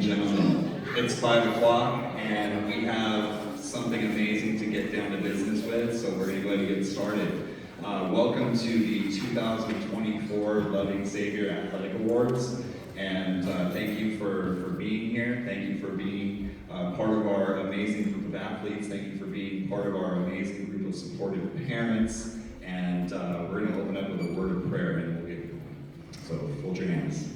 gentlemen, it's 5 o'clock and we have something amazing to get down to business with, so we're going to go ahead and get started. Welcome to the 2024 Loving Savior Athletic Awards, and thank you for being here. Thank you for being part of our amazing group of athletes. Thank you for being part of our amazing group of supportive parents, and we're going to open up with a word of prayer and we'll get going. So fold your hands.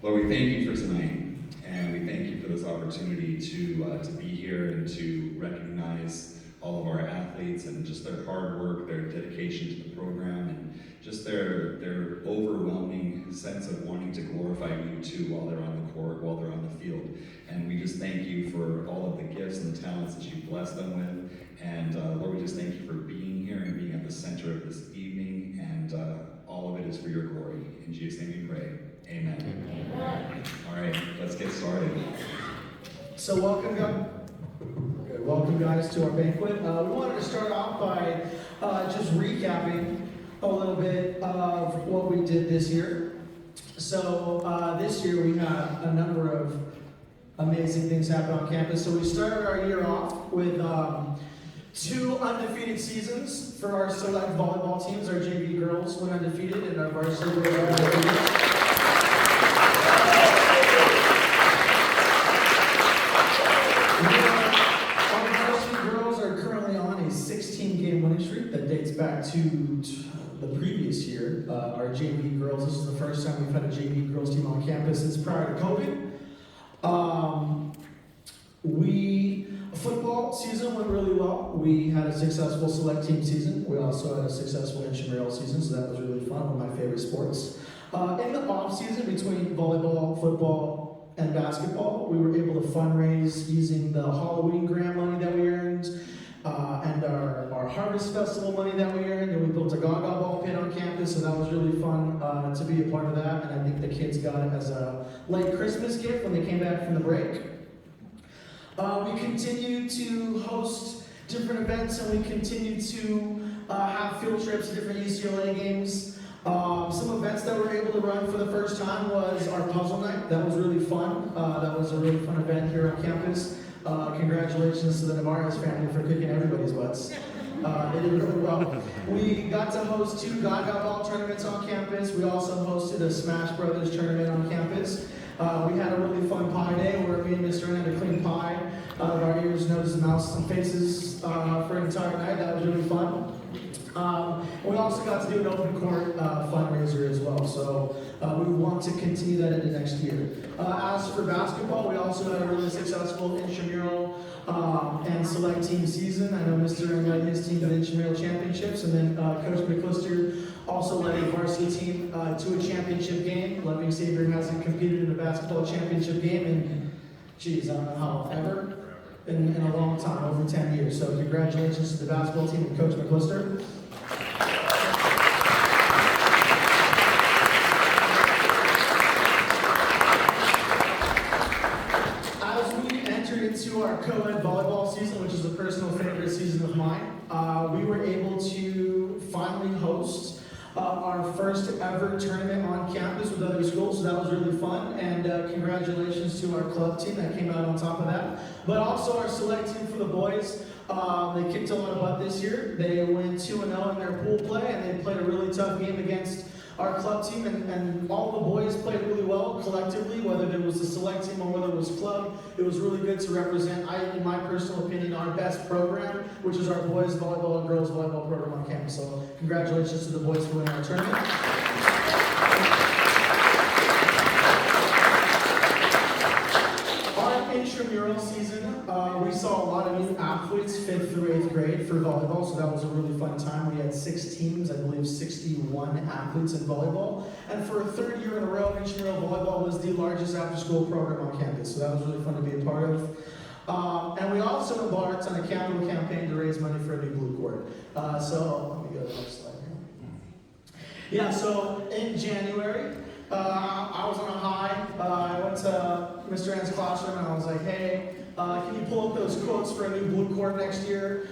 Lord, we thank you for tonight, and we thank you for this opportunity to be here and to recognize all of our athletes and just their hard work, their dedication to the program, and just their overwhelming sense of wanting to glorify you too while they're on the court, while they're on the field. And we just thank you for all of the gifts and the talents that you bless them with. And Lord, we just thank you for being here and being at the center of this evening, and all of it is for your glory. In Jesus' name we pray. Amen. Amen. All right, let's get started. So welcome guys to our banquet. We wanted to start off by just recapping a little bit of what we did this year. So this year we had a number of amazing things happen on campus. So we started our year off with 2 undefeated seasons for our select volleyball teams. Our JV girls went undefeated and our varsity went undefeated. That dates back to the previous year. Our JV girls, this is the first time we've had a JV girls team on campus since prior to COVID. Football season went really well. We had a successful select team season. We also had a successful intramural season, so that was really fun, one of my favorite sports. In the off season between volleyball, football, and basketball, we were able to fundraise using the Halloween grant money that we earned, and our Harvest Festival money that we earned, and we built a Gaga ball pit on campus, so that was really fun to be a part of that, and I think the kids got it as a late Christmas gift when they came back from the break. We continued to host different events, and we continued to have field trips to different UCLA games. Some events that we were able to run for the first time was our puzzle night. That was really fun. That was a really fun event here on campus. Congratulations to the Navarro's family for kicking everybody's butts. They did really well. We got to host 2 Gaga ball tournaments on campus. We also hosted a Smash Brothers tournament on campus. We had a really fun pie day where me and Mr. N had to clean pie out of our ears, noses, mouths, and faces for an entire night. That was really fun. We also got to do an open court fundraiser as well, so we want to continue that into next year. As for basketball, we also had a really successful intramural and select team season. I know Mr. and led his team to the intramural championships, and then Coach McClister also led a varsity team to a championship game. Loving Savior hasn't competed in a basketball championship game in, I don't know how, ever? In a long time, over 10 years. So congratulations to the basketball team and Coach McClister. Into our co-ed volleyball season, which is a personal favorite season of mine, we were able to finally host our first ever tournament on campus with other schools, so that was really fun, and congratulations to our club team that came out on top of that. But also our select team for the boys, they kicked a lot of butt this year. They went 2-0 in their pool play, and they played a really tough game against our club team, and all the boys played really well collectively, whether it was the select team or whether it was club. It was really good to represent, in my personal opinion, our best program, which is our boys volleyball and girls volleyball program on campus. So congratulations to the boys for winning our tournament. Intramural season, we saw a lot of new athletes 5th through 8th grade for volleyball, so that was a really fun time. We had 6 teams, I believe 61 athletes in volleyball, and for a 3rd year in a row, intramural volleyball was the largest after-school program on campus, so that was really fun to be a part of. And we also embarked on a capital campaign to raise money for a new blue court. So let me go to the next slide here. Yeah, so in January, I was on a high. I went to Mr. N's classroom and I was like, hey, can you pull up those quotes for a new blue court next year?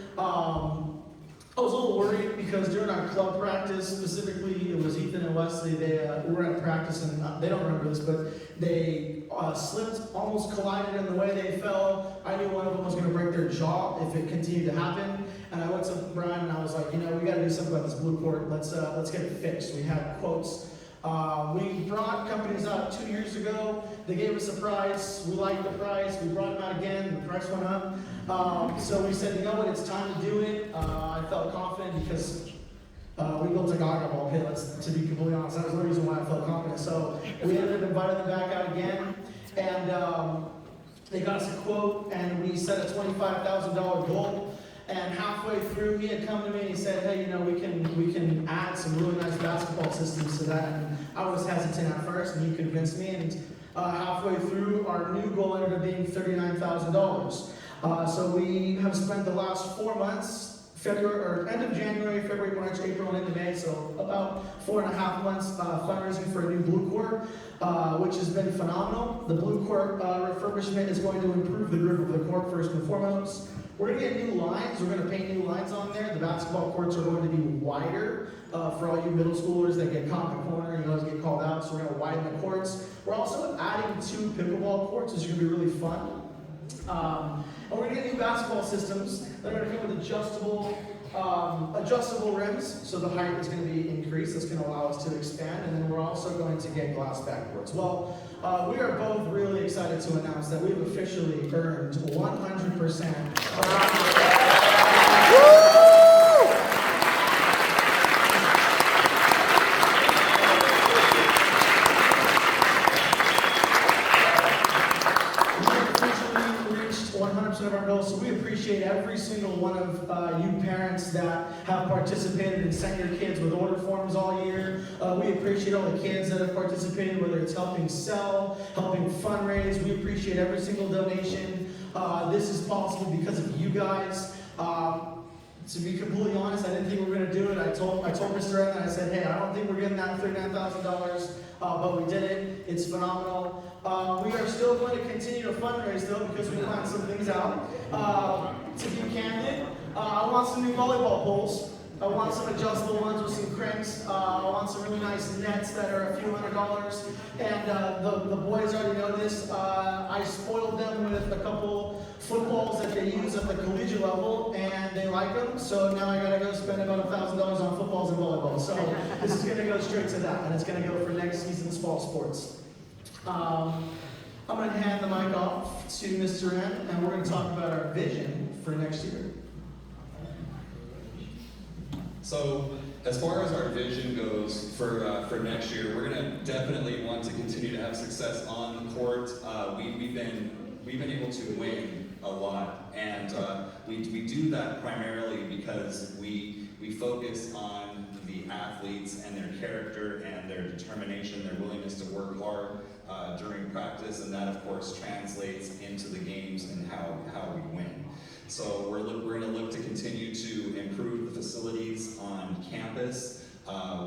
I was a little worried because during our club practice, specifically, it was Ethan and Wesley. They were at practice, and they don't remember this, but they slipped, almost collided in the way they fell. I knew one of them was going to break their jaw if it continued to happen. And I went to Brian and I was like, we got to do something about this blue court. Let's get it fixed. We had quotes. We brought companies out 2 years ago. They gave us a price. We liked the price. We brought them out again. The price went up. So we said, you know what, it's time to do it. I felt confident because we built a gaga ball pit, to be completely honest. That was the reason why I felt confident. So we ended up inviting them back out again. And they got us a quote, and we set a $25,000 goal. And halfway through, he had come to me and he said, hey, we can add some really nice basketball systems to that. And I was hesitant at first, and he convinced me. And halfway through, our new goal ended up being $39,000. So we have spent the last 4 months, end of January, February, March, April, and into May, so about 4.5 months fundraising for a new blue court, which has been phenomenal. The blue court refurbishment is going to improve the grip of the court first and foremost. We're going to get new lines. We're going to paint new lines on there. The basketball courts are going to be wider for all you middle schoolers that get caught in the corner. You always get called out, so we're going to widen the courts. We're also adding 2 pickleball courts, which is going to be really fun. And we're going to get new basketball systems that are going to come with adjustable rims, so the height is going to be increased. That's going to allow us to expand, and then we're also going to get glass backboards. Well, we are both really excited to announce that we've officially earned 100%. Of our goals, so we appreciate every single one of you parents that have participated and sent your kids with order forms all year. We appreciate all the kids that have participated, whether it's helping sell, helping fundraise. We appreciate every single donation. This is possible because of you guys. To be completely honest, I didn't think we were going to do it. I told Mr. Ed, I said, hey, I don't think we're getting that $39,000, but we did it. It's phenomenal. We are still going to continue to fundraise, though, because we planned some things out. To be candid, I want some new volleyball poles. I want some adjustable ones with some cranks. I want some really nice nets that are a few $100s. And the boys already know this. I spoiled them with a couple footballs that they use at the collegiate level, and they like them. So now I gotta go spend about $1,000 on footballs and volleyball. So this is gonna go straight to that, and it's gonna go for next season's fall sports. I'm gonna hand the mic off to Mr. N, and we're gonna talk about our vision for next year. So, as far as our vision goes for next year, we're going to definitely want to continue to have success on the court. We've been able to win a lot, and we do that primarily because we focus on the athletes and their character and their determination, their willingness to work hard during practice, and that of course translates into the games and how we win. So we're going to look to continue to improve the facilities on campus.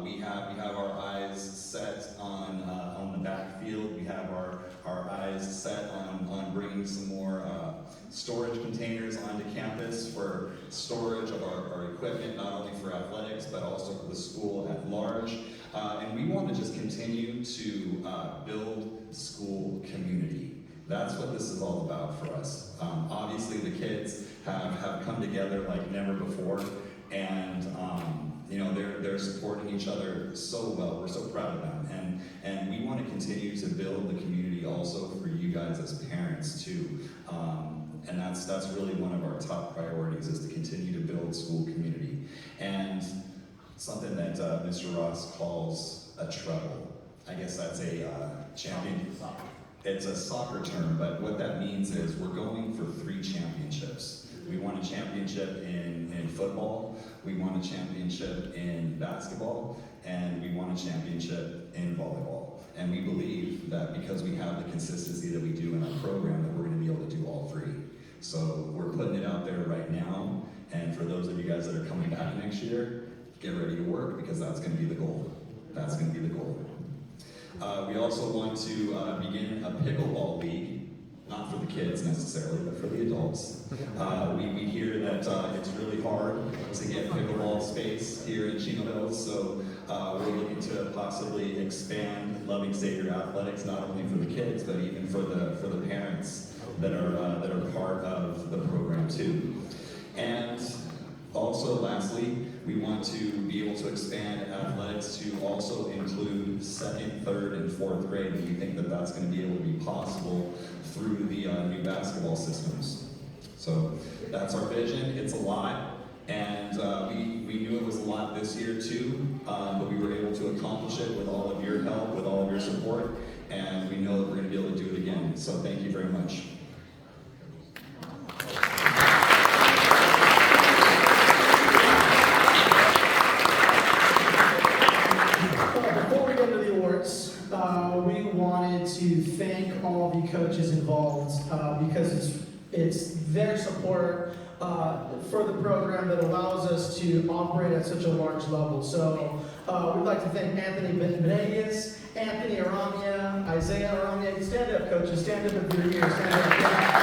We have our eyes set on the backfield. We have our eyes set on bringing some more storage containers onto campus for storage of our equipment, not only for athletics but also for the school at large. And we want to just continue to build school community. That's what this is all about for us. Obviously, the kids have come together like never before, and they're supporting each other so well. We're so proud of them, and we want to continue to build the community also for you guys as parents too. And that's really one of our top priorities, is to continue to build school community. And something that Mr. Ross calls a treble. I guess that's a champion. It's a soccer term, but what that means is we're going for 3 championships. We want a championship in football, we want a championship in basketball, and we want a championship in volleyball. And we believe that because we have the consistency that we do in our program, that we're going to be able to do all 3. So we're putting it out there right now, and for those of you guys that are coming back next year, get ready to work, because that's going to be the goal. That's going to be the goal. We also want to begin a pickleball league not for the kids necessarily, but for the adults. We hear that it's really hard to get pickleball space here in Chino Hills, so we're looking to possibly expand Loving Savior Athletics not only for the kids, but even for the parents that are part of the program too. And also, lastly, we want to be able to expand athletics to also include 2nd, 3rd, and 4th grade, and we think that that's going to be able to be possible through the new basketball systems. So that's our vision. It's a lot, and we knew it was a lot this year too, but we were able to accomplish it with all of your help, with all of your support, and we know that we're going to be able to do it again. So thank you very much. We wanted to thank all the coaches involved because it's their support for the program that allows us to operate at such a large level. So we'd like to thank Anthony Benegas, Anthony Aramia, Isaiah Aramia. Stand up, coaches. Stand up if you're here. Stand up. Yeah.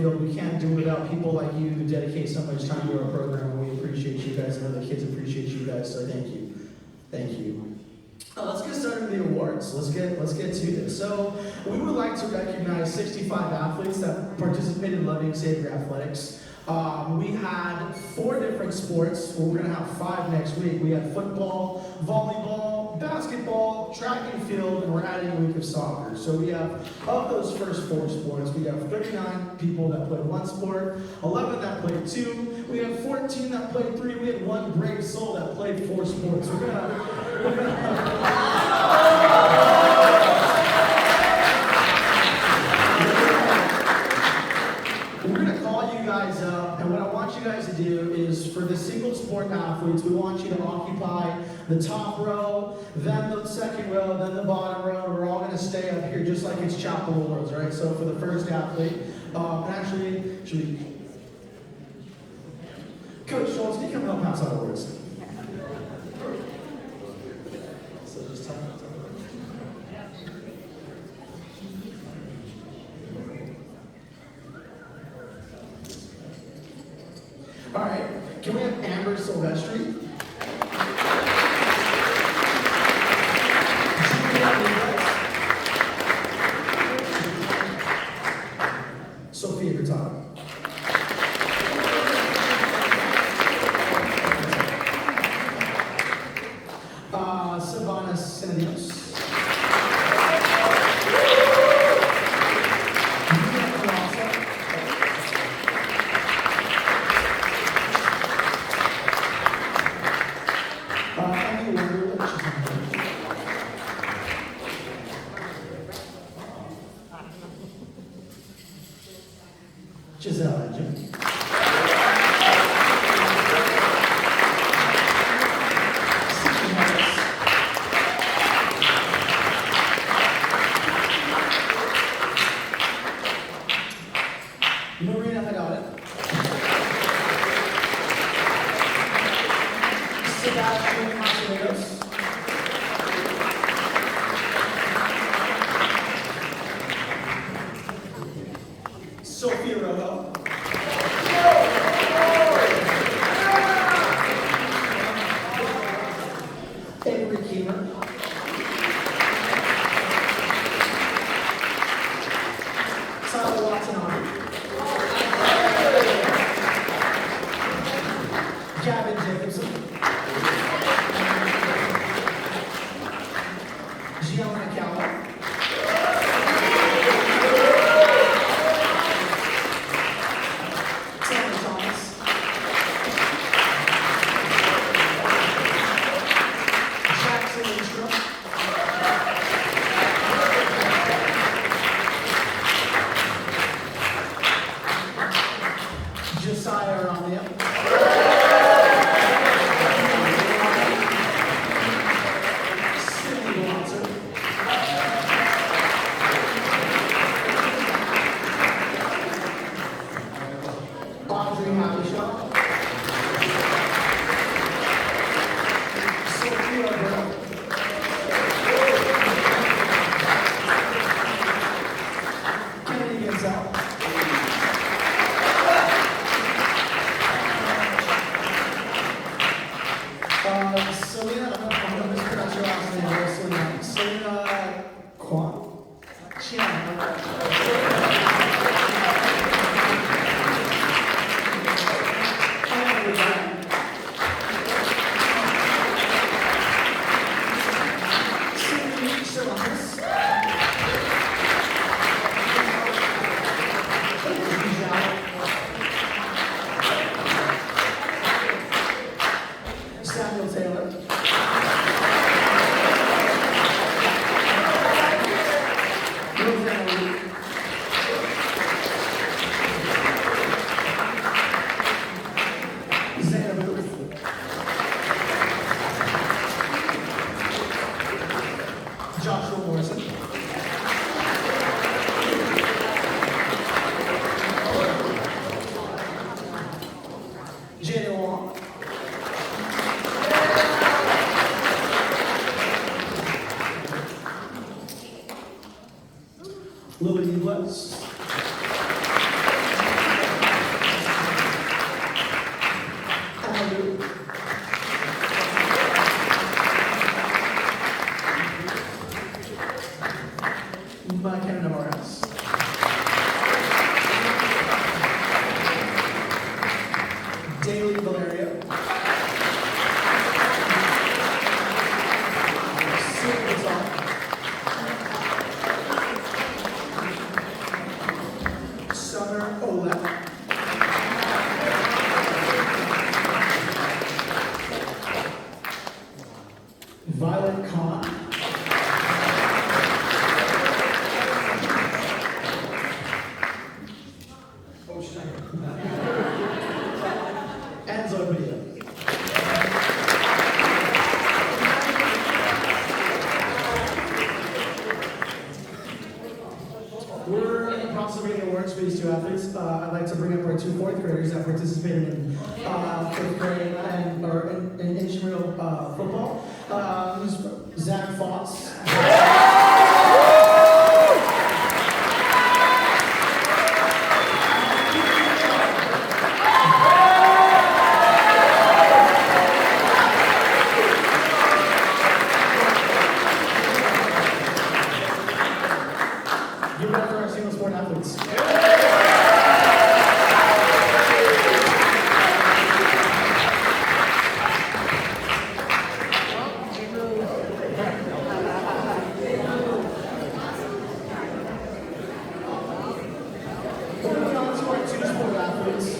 We can't do it without people like you who dedicate so much time to our program, and we appreciate you guys, and the kids appreciate you guys, so thank you. Thank you. Let's get started with the awards. Let's get to this. So we would like to recognize 65 athletes that participated in Loving Savior Athletics. We had 4 different sports. Well, we're going to have 5 next week. We had football, volleyball, basketball, track and field, and we're adding a week of soccer. So we have, of those first 4 sports, we have 39 people that played 1 sport, 11 that played 2, we have 14 that played 3, we had 1 brave soul that played 4 sports. We're gonna call you guys up, and what I want you guys to do is, for the single sport athletes, we want you to occupy the top row, then the second row, then the bottom row. We're all gonna stay up here just like it's Chapel Awards, right? So for the first athlete, Coach Schultz, can you come help pass out awards? So just tell me. All right, can we have Amber Silvestri? Sophia Gurtado. Savannah Senadios. Giselle Engine. Marina Hadada. Sebastian Martinez. Sophia Rojo. Avery Keemer. Tyler Watanabe. Gavin Jacobson. Gianna Calla. Tanner Thomas. Jackson Lindstrom. Joshua Morrison. Jenny Wong. Lily Bless. By Kevin Morris. Daily Valeria. Sue Guitar. Summer Ola. Violet Kahn. Enzo Video. We're in the process of getting awards for these two athletes. I'd like to bring up our two fourth graders that participated in fifth grade or in intramural football. Zach Foss. Give it up for our single sport athletes. Moving on to our two sport athletes.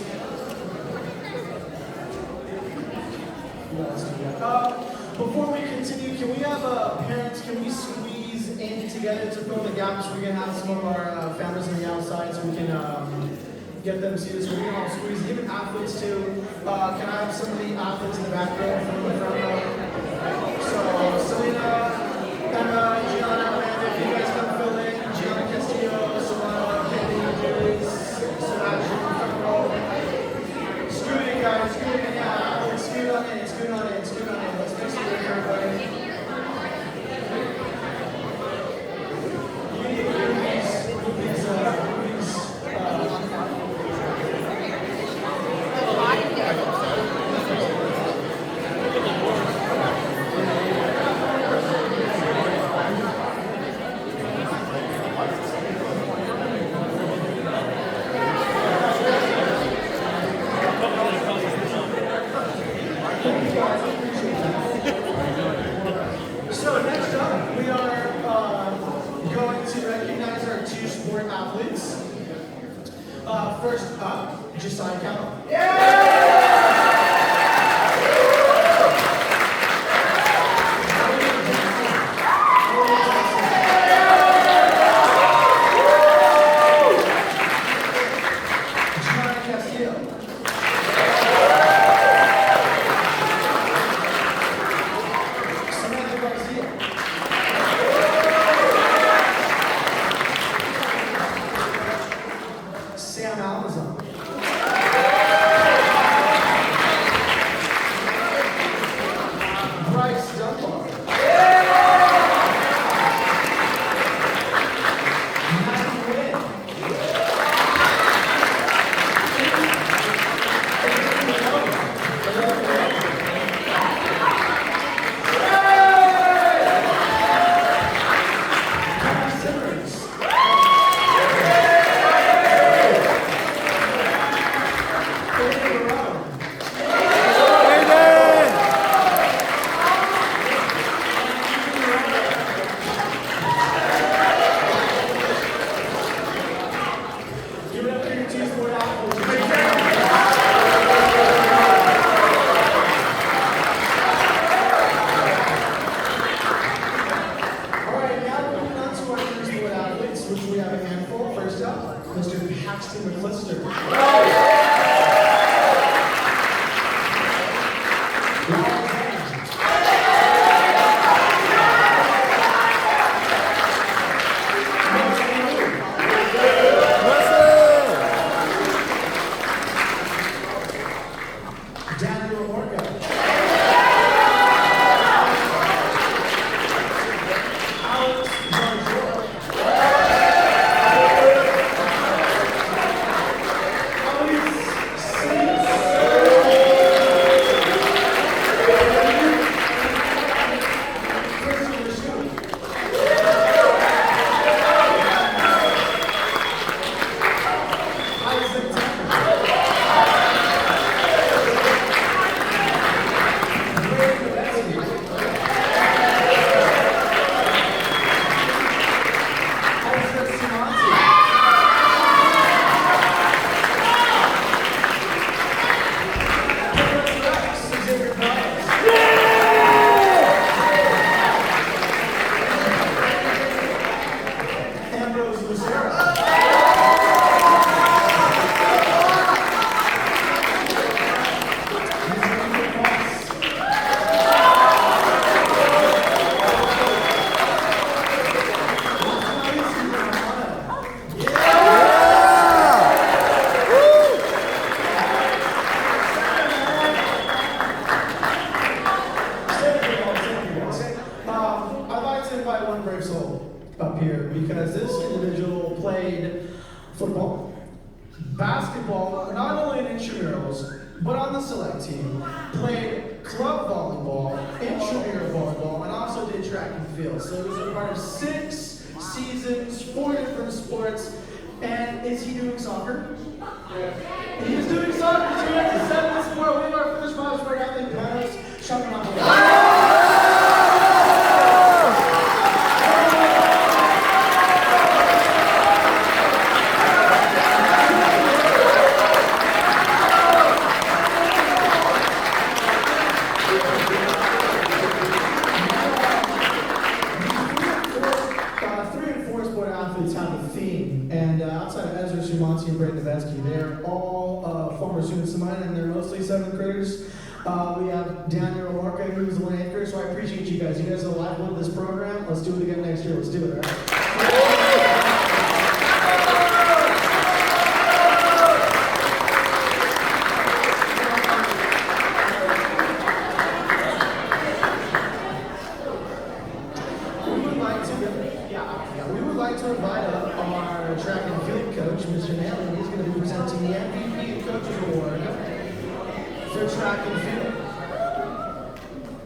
Before we continue, can we have parents, can we squeeze in together to fill the gaps? We're going to have some of our families on the outside so we can get them seated. So we're going to all squeeze, even athletes too. Can I have some of the athletes in the back row from the front row? So Selena, Emma, Gianna, Amanda, if you guys come fill in. Gianna Castillo, Solana, Kenny, Julie, Sebastian, front row. Scoot in, guys, scoot in, yeah. Scoot on in, scoot on in, scoot on in. Let's make sure we're everybody. So next up, we are going to recognize our two sport athletes. First up, Josiah Callum. Gianna Castillo. Samantha Garcia. Sam Almazan. Bryce Dunbar. Matthew Wynn. Hannah Simmons. David Rowe. Give it up for your two sport athletes. All right, now we're moving on to our two sport athletes, which we have a handful. First up, Mr. Paxton McClister. here because this individual played football, basketball, not only in intramurals, but on the select team, played club volleyball, intramural volleyball, and also did track and field. So he was a part of 6 seasons, 4 different sports. And is he doing soccer? Yeah. He is doing soccer, so he has to set this sport. We have our first five sport athlete, Panos Shamanakis. They're all former students of mine, and they're mostly 7th graders. We have Daniel Marca, who's the 8th grader, so I appreciate you guys. You guys are the lifeblood of this program. Let's do it again next year. Let's do it, all right? We would like to invite up our track and field coach, Mr. Naylor. He's going to be presenting the MVP Coaches Award for track and field.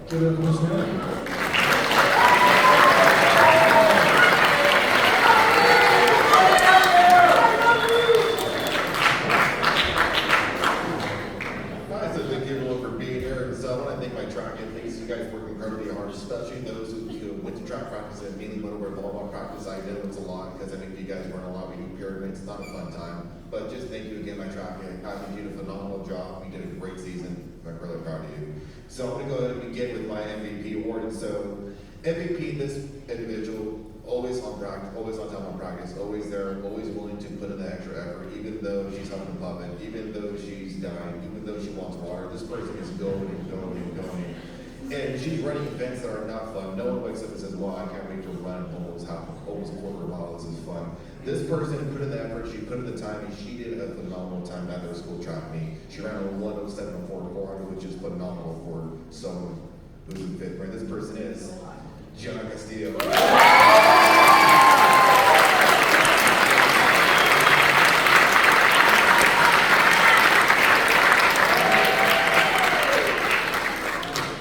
Give it up to Mr. Naylor. Especially those who went to track practice and mainly went over to volleyball practice. I know it's a lot because I think you guys learn a lot. We do pyramids. It's not a fun time. But just thank you again, my track team. I think you did a phenomenal job. You did a great season. I'm really proud of you. So I'm going to go ahead and begin with my MVP award. And so MVP, this individual, always on practice, always on time on practice, always there, always willing to put in the extra effort, even though she's having a puppet, even though she's dying, even though she wants water. This person is going and going and going. And she's running events that are not fun. No one wakes up and says, well, I can't wait to run almost a quarter mile. This is fun. This person put in the effort, she put in the time, and she did a phenomenal time at their school track meet. She ran a 1:07.4 400, which is phenomenal for someone who's in 5th grade. This person is Gianna Castillo.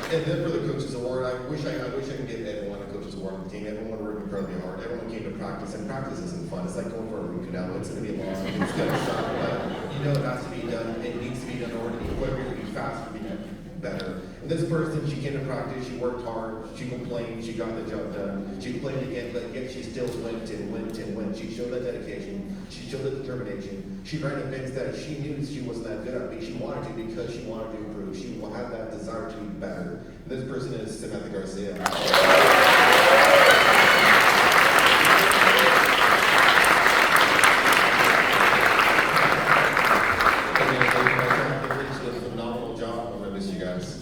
And then for the Coaches Award, I wish I could give everyone a Coaches Award on the team. Everyone worked incredibly hard. Everyone came to practice, and practice isn't fun. It's like going for a root canal. It's going to be long. It's going to suck, but you know it has to be done. It needs to be done in order to be quicker, to be faster, to be better. And this person, she came to practice. She worked hard. She complained. She got the job done. She complained again, but yet she still went and went and went. She showed that dedication. She showed that determination. She ran events that she knew she wasn't that good at, but she wanted to because she wanted to improve. She had that desire to be better. This person is Samantha Garcia. She did a phenomenal job. I'm going to miss you guys.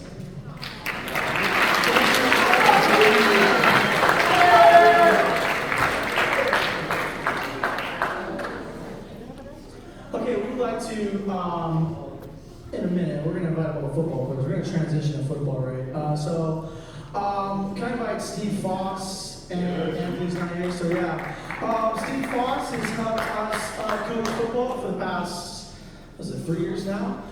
Okay, we'd like to, in a minute, we're going to invite up a football players. We're going to transition to football, right? Can I invite Steve Foss and Anthony's not here? So yeah, Steve Foss has helped us coach football for the past, 3 years now?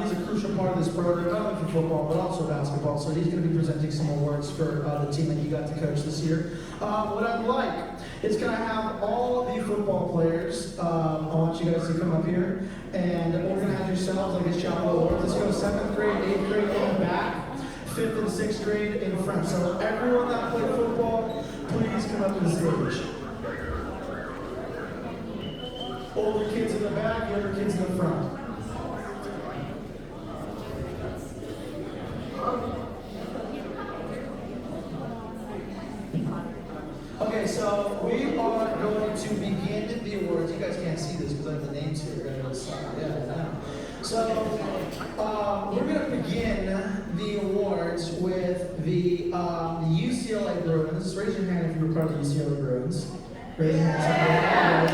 He's a crucial part of this program, not only for football, but also basketball. So he's going to be presenting some awards for the team that he got to coach this year. What I'd like is, can I have all the football players, I want you guys to come up here and organize yourselves like a chapel awards. Let's go 7th grade, 8th grade in the back, 5th and 6th grade in front. So everyone that played football, please come up to the stage. Older kids in the back, younger kids in the front. Okay, so we are going to begin the awards. You guys can't see this because I have the names here. We're going to So we're going to begin the awards with the UCLA Bruins. Raise your hand if you were part of the UCLA Bruins. Raise your hand.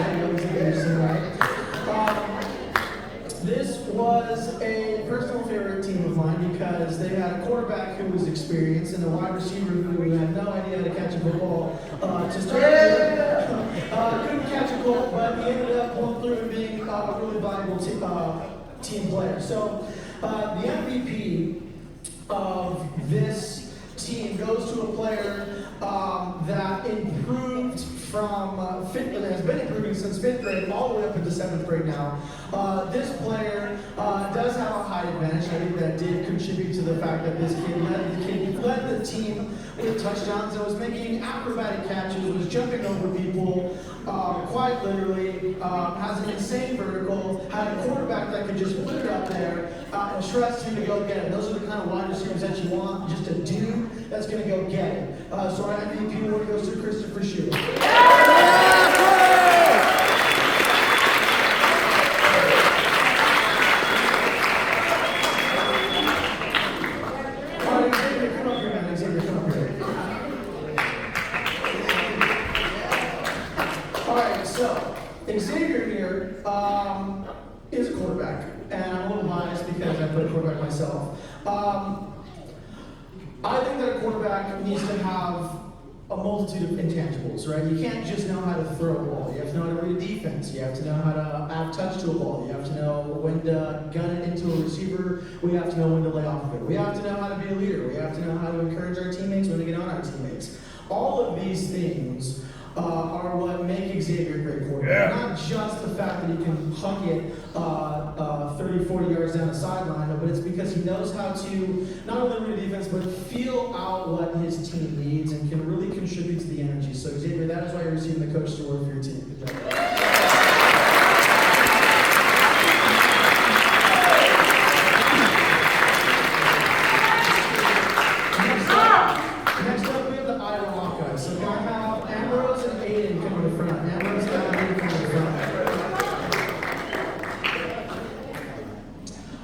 This was a personal favorite team of mine because they had a quarterback who was experienced and a wide receiver who had no idea how to catch a football to start with. team player. So the MVP of this team goes to a player that improved from has been improving since 5th grade all the way up into 7th grade now. This player does have a height advantage. I think that did contribute to the fact that this kid led the team with touchdowns and was making acrobatic catches, was jumping over people, quite literally, has an insane vertical, had a quarterback that could just put it up there and trust him to go get it. Those are the kind of wide receivers that you want, just a dude that's going to go get it. So our MVP award goes to Christopher Shue. Xavier here is a quarterback, and I'm a little biased because I played quarterback myself. I think that a quarterback needs to have a multitude of intangibles, right? You can't just know how to throw a ball. You have to know how to read a defense. You have to know how to add touch to a ball. You have to know when to gun it into a receiver. We have to know when to lay off of it. We have to know how to be a leader. We have to know how to encourage our teammates, when to get on our teammates. All of these things are what make Xavier a great quarterback. Yeah. Not just the fact that he can huck it 30, 40 yards down the sideline, but it's because he knows how to not only read defense, but feel out what his team needs and can really contribute to the energy. So Xavier, that is why you're receiving the Coach Award for your team. Good job. Next up, we have the Iowa Hawkeyes. So can I have Ambrose and Aiden come to the front? Ambrose and Aiden come to the front.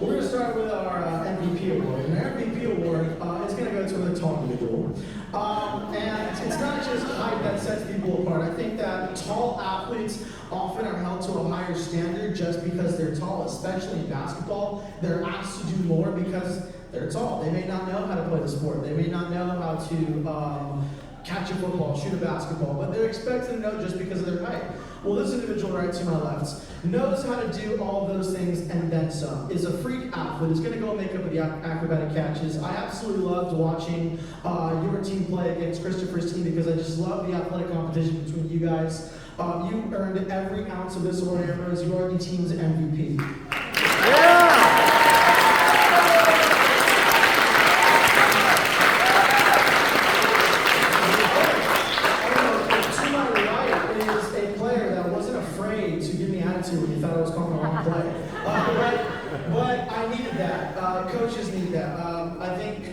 We're going to start with our MVP award. And our MVP award is going to go to a tall individual. And it's not just height that sets people apart. I think that tall athletes often are held to a higher standard just because they're tall, especially in basketball. They're asked to do more because they're tall. They may not know how to play the sport. They may not know how to catch a football, shoot a basketball, but they're expected to know just because of their height. Well, this individual right to my left knows how to do all those things and then some. Is a freak athlete. Is going to go make up with the acrobatic catches. I absolutely loved watching your team play against Christopher's team because I just love the athletic competition between you guys. You earned every ounce of this award, Ambrose. You are the team's MVP. Yeah! When you thought I was calling the wrong play. But I needed that. Coaches need that. I think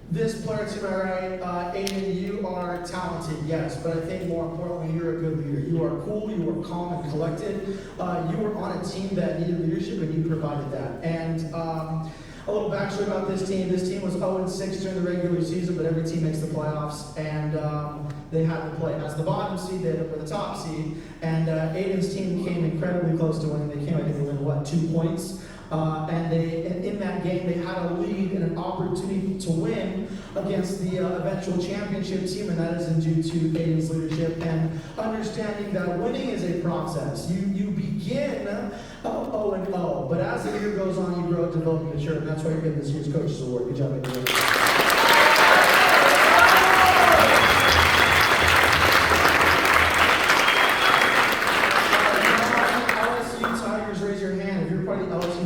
this player to my right, Aiden, you are talented, yes, but I think more importantly, you're a good leader. You are cool, you are calm and collected. You were on a team that needed leadership and you provided that. And a little backstory about this team. This team was 0-6 during the regular season, but every team makes the playoffs, and they had to play as the bottom seed. They ended up with the top seed, and Aiden's team came incredibly close to winning. They came, I think, they won 2 points, and in that game they had a lead and an opportunity to win against the eventual championship team, and that is due to Aiden's leadership and understanding that winning is a process. You begin 0-0, but as the year goes on, you grow, develop, and mature, and that's why you're getting this year's Coach's Award. Good job, Aiden.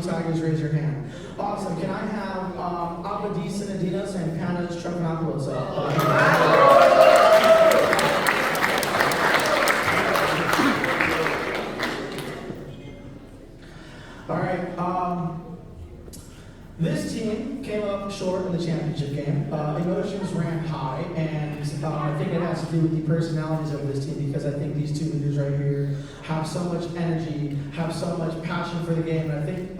Tigers, raise your hand. Awesome. Can I have Abadis and Adidas and Panas Truckanopoulos up? All right. This team came up short in the championship game. Emotions ran high, and I think it has to do with the personalities of this team because I think these two leaders right here have so much energy, have so much passion for the game, and I think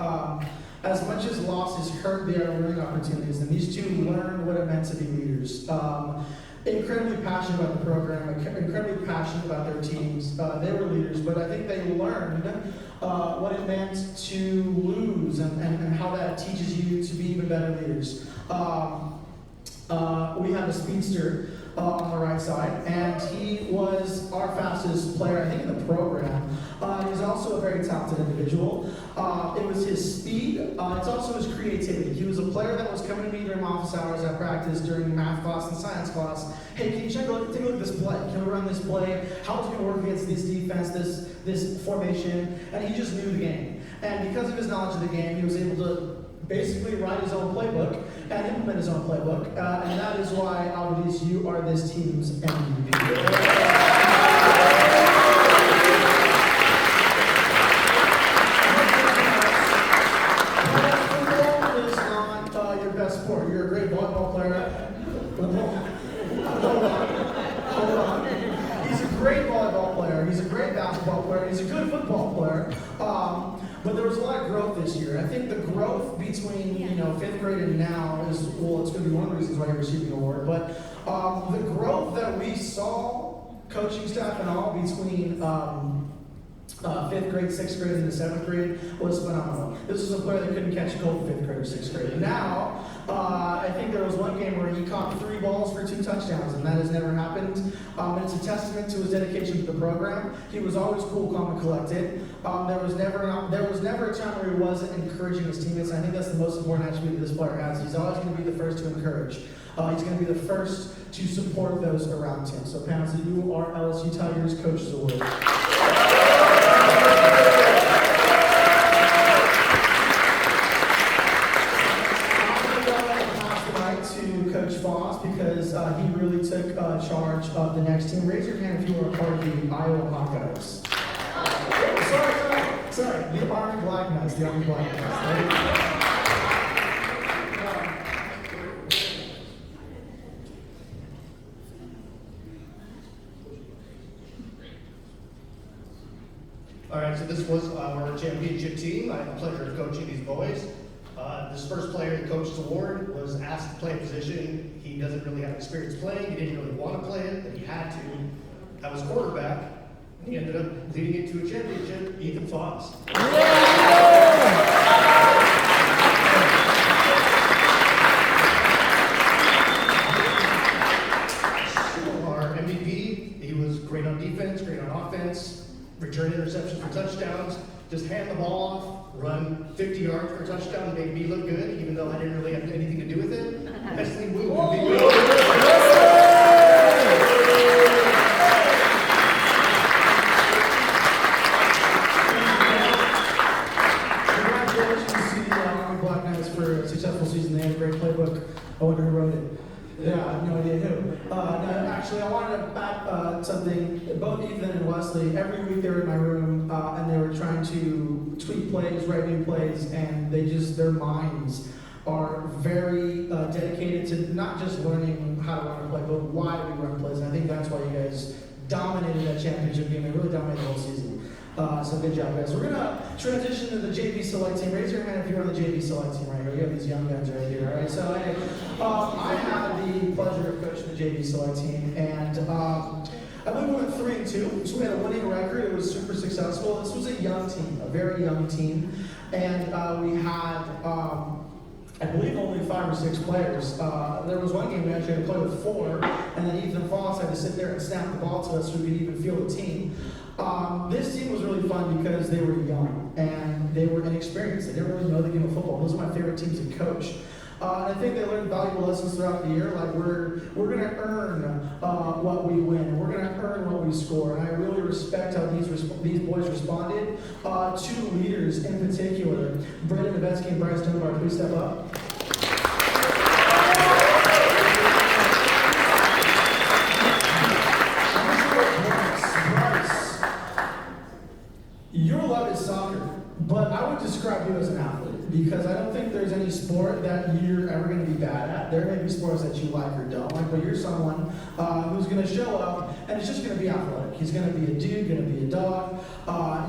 as much as losses hurt, they are learning opportunities, and these two learned what it meant to be leaders. Incredibly passionate about the program, incredibly passionate about their teams. They were leaders, but I think they learned what it meant to lose and how that teaches you to be even better leaders. We have a speedster on the right side, and he was our fastest player, I think, in the program. He's also a very very talented individual. It was his speed. It's also his creativity. He was a player that was coming to me during office hours at practice, during math class and science class. Hey, can you take a look at this play? Can we run this play? How's it going to work against this defense, this formation? And he just knew the game. And because of his knowledge of the game, he was able to basically write his own playbook and implement his own playbook. And that is why, Alvarez, you are this team's MVP. Sport. You're a great volleyball player. Hold on. He's a great volleyball player. He's a great basketball player. He's a good football player. But there was a lot of growth this year. I think the growth between 5th grade and now is, well, it's going to be one of the reasons why you're receiving an award. But the growth that we saw, coaching staff and all, between 5th grade, 6th grade, and the 7th grade was phenomenal. This was a player that couldn't catch a cold in 5th grade or 6th grade. Now, I think there was one game where he caught 3 balls for 2 touchdowns, and that has never happened. And it's a testament to his dedication to the program. He was always cool, calm, and collected. There was never a time where he wasn't encouraging his teammates, and I think that's the most important attribute that this player has. He's always going to be the first to encourage. He's going to be the first to support those around him. So, Pounds, you are LSU Tigers Coaches Award. Because he really took charge of the next team. Raise your hand if you were a part of the Iowa Hawkeyes. Sorry, the Army Black Knights, the Army Black Knights. All right, so this was our championship team. I had the pleasure of coaching these boys. This first player in the Coach's Award was asked to play a position he doesn't really have experience playing. He didn't really want to play it, but he had to. That was quarterback, and he ended up leading it to a championship, Ethan Foss. Our MVP, he was great on defense, great on offense, return interceptions for touchdowns, just hand the ball off, run 50 yards for a touchdown, make me look good, even though I didn't really have anything to do with it. Leslie Wu. Congratulations to the Army Black Knights for a successful season. They had a great playbook. I wonder who wrote it. Yeah, I have no idea who. No, actually, I wanted to back something. Both Ethan and Wesley, every week they were in my room and they were trying to tweak plays, write new plays, and their minds are very dedicated to not just learning how to run a play, but why do we run plays. And I think that's why you guys dominated that championship game. They really dominated the whole season. So good job, guys. We're going to transition to the JV Select team. Raise your hand if you're on the JV Select team right here. You have these young guns right here, all right? So I had the pleasure of coaching the JV Select team, and I believe we went 3-2, so we had a winning record. It was super successful. This was a young team, a very young team, and we had, I believe, only 5 or 6 players. There was one game we actually had to play with 4, and then Ethan Foss had to sit there and snap the ball to us so we could even field the team. This team was really fun because they were young and they were inexperienced. They didn't really know the game of football. Those are my favorite teams to coach. And I think they learned valuable lessons throughout the year. Like we're going to earn what we win. We're going to earn what we score. And I really respect how these boys responded. 2 leaders in particular, Brendan Novetsky and Bryce Dunbar, please step up. Your love is soccer, but I would describe you as an athlete because I don't think there's any sport that you're ever going to be bad at. There may be sports that you like or don't like, but you're someone who's going to show up and it's just going to be athletic. He's going to be a dude, going to be a dog.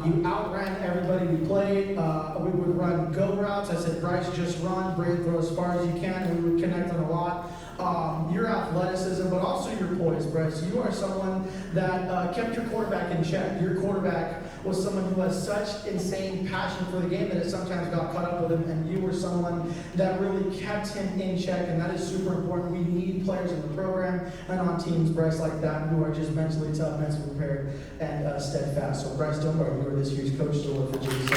You outran everybody we played. We would run go routes. I said, Bryce, just run, Braid, throw as far as you can, and we would connect on a lot. your athleticism, but also your poise, Bryce. You are someone that kept your quarterback in check. Your quarterback was someone who has such insane passion for the game that it sometimes got caught up with him, and you were someone that really kept him in check, and that is super important. We need players in the program and on teams, Bryce, like that, who are just mentally tough, mentally prepared, and steadfast. So, Bryce Dunbar, you are this year's Coach of the Award for JV.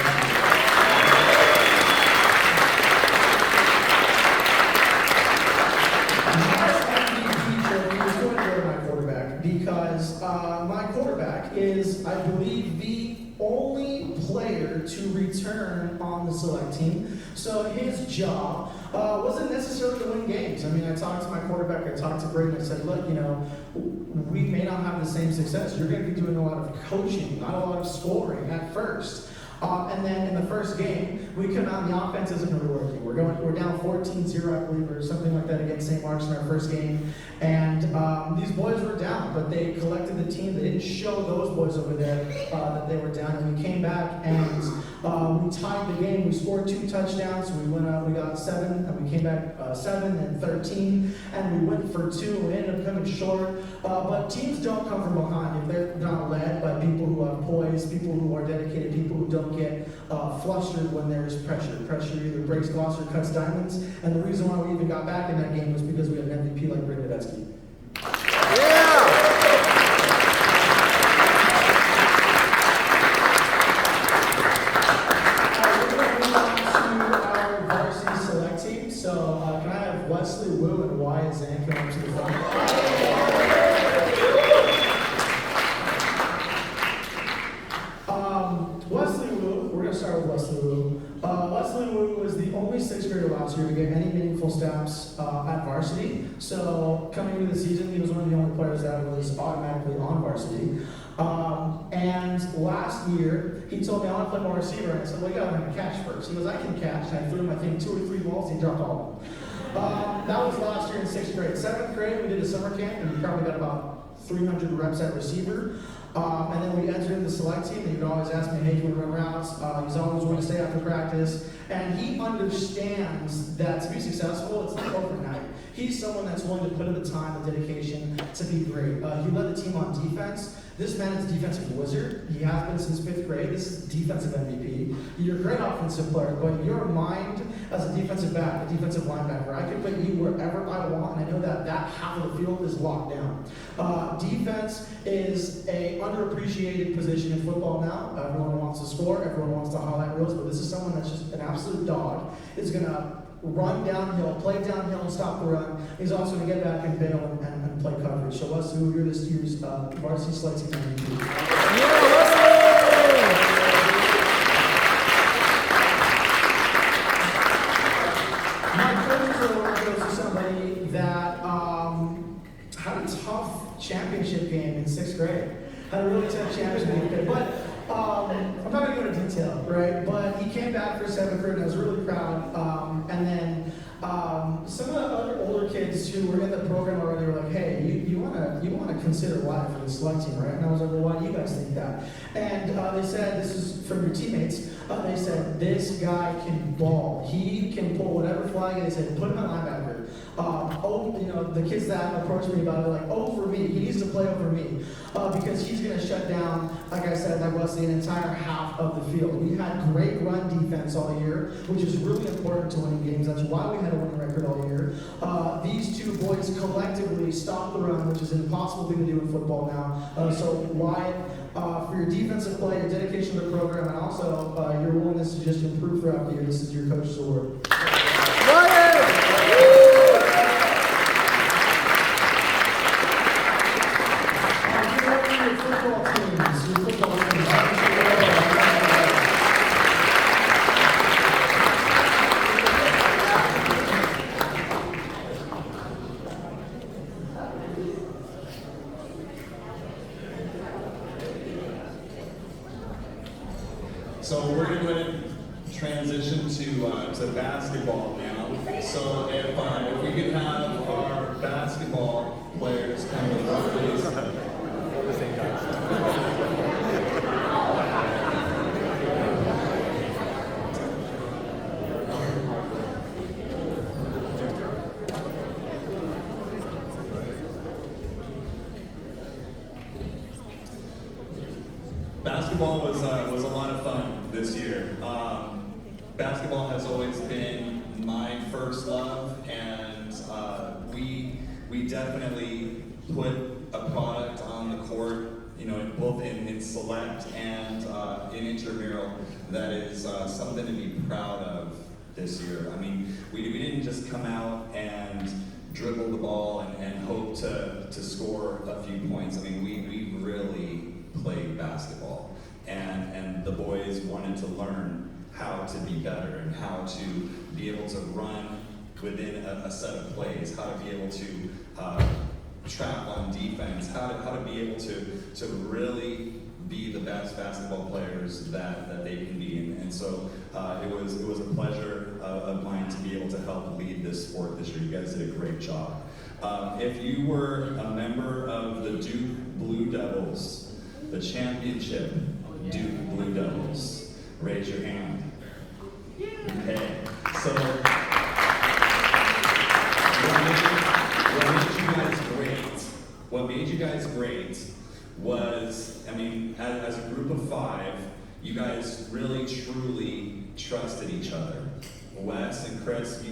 Because my quarterback is, I believe, the only player to return on the select team. So his job wasn't necessarily to win games. I mean, I talked to my quarterback, I talked to Braden, I said, look, we may not have the same success. You're going to be doing a lot of coaching, not a lot of scoring at first. And then in the first game, we come out and the offense isn't really working. We're down 14-0, I believe, or something like that against St. Mark's in our first game. And these boys were down, but they collected the team. They didn't show those boys over there that they were down. And we came back and we tied the game. We scored 2 touchdowns. We went up. We got 7, and we came back 7 and 13, and we went for 2. We ended up coming short. But teams don't come from behind if they're not led by people who have poise, people who are dedicated, people who don't get flustered when there's pressure. Pressure either breaks glass or cuts diamonds. And the reason why we even got back in that game was because we had an MVP like Braden Novetsky. So, can I have Wesley Wu and Wyatt Zan come up to the front? Wesley Wu, we're going to start with Wesley Wu. Wesley Wu was the only 6th grader last year to get any meaningful snaps at varsity. So, coming into the season, he was one of the only players that was automatically on varsity. And last year, he told me, I want to play more receiver. And I said, well, you got to learn to catch first. He goes, I can catch. And I threw him, I think, 2 or 3 balls, and he dropped all of them. That was last year in 6th grade. 7th grade, we did a summer camp, and we probably got about 300 reps at receiver. And then we entered in the select team, and he would always ask me, hey, do you want to run routes? He's always willing to stay after practice. And he understands that to be successful, it's not overnight. He's someone that's willing to put in the time, the dedication to be great. He led the team on defense. This man is a defensive wizard. He has been since 5th grade. This is defensive MVP. You're a great offensive player, but your mind as a defensive back, a defensive linebacker, I can put you wherever I want, and I know that that half of the field is locked down. Defense is a underappreciated position in football now. Everyone wants to score. Everyone wants to highlight reels, but this is someone that's just an absolute dog. Is going to run downhill, play downhill, and stop the run. He's also going to get back and bail and play coverage. So Wesley, you're this year's varsity select team MVP. My coaches are somebody that had a tough championship game in 6th grade. Had a really tough championship game, but I'm not going to go into detail, right? But he came back for 7th grade, and I was really proud. And then some of the other older kids who were in the program already were like, hey, you want to consider Wyatt for the select team, right? And I was like, well, why do you guys think that? And they said, this is from your teammates, they said, this guy can ball. He can pull whatever flag, and they said, put him at linebacker. The kids that approached me about it, like, over me. He needs to play over me because he's going to shut down, like I said, like Wesley, an entire half of the field. We had great run defense all year, which is really important to winning games. That's why we had a winning record all year. These 2 boys collectively stopped the run, which is an impossible thing to do in football now. So Wyatt, for your defensive play, your dedication to the program, and also your willingness to just improve throughout the year, this is your Coach's Award. So we're going to transition to basketball now. So if we could have our basketball players come to the front, please. Basketball was a lot of fun this year. Basketball has always been my first love, and we definitely put a product on the court, you know, both in select and in intramural, that is something to be proud of this year. I mean, we didn't just come out and dribble the ball and hope to score a few points. I mean, we really played basketball, and the boys wanted to learn how to be better and how to be able to run within a set of plays, how to be able to trap on defense, how to be able to really be the best basketball players that they can be. And so it was a pleasure of mine to be able to help lead this sport this year. You guys did a great job. If you were a member of the Duke Blue Devils, the championship Duke Blue Devils, raise your hand. Okay, so what made you guys great was, I mean, as a group of 5, you guys really truly trusted each other. Wes and Chris,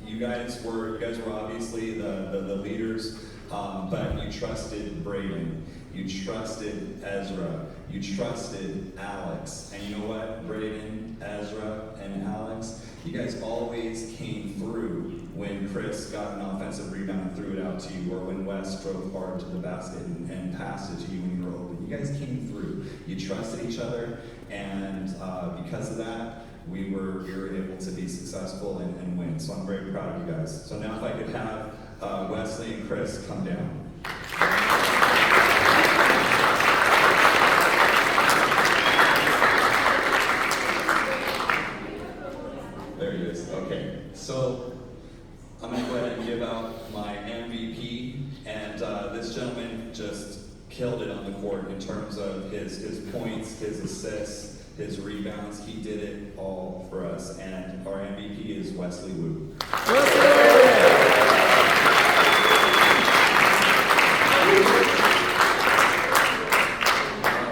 you guys were obviously the leaders, but you trusted Braden, you trusted Ezra, you trusted Alex, and you know what, Braden, Ezra, and Alex, you guys always came through when Chris got an offensive rebound and threw it out to you, or when Wes drove hard to the basket and passed it to you when you were open. You guys came through. You trusted each other, and because of that, we were able to be successful and win. So I'm very proud of you guys. So now if I could have Wesley and Chris come down. There he is. Okay. So I'm going to go ahead and give out my MVP, and this gentleman just killed it on the court in terms of his points, his assists, his rebounds. He did it all for us, and our MVP is Wesley Wu.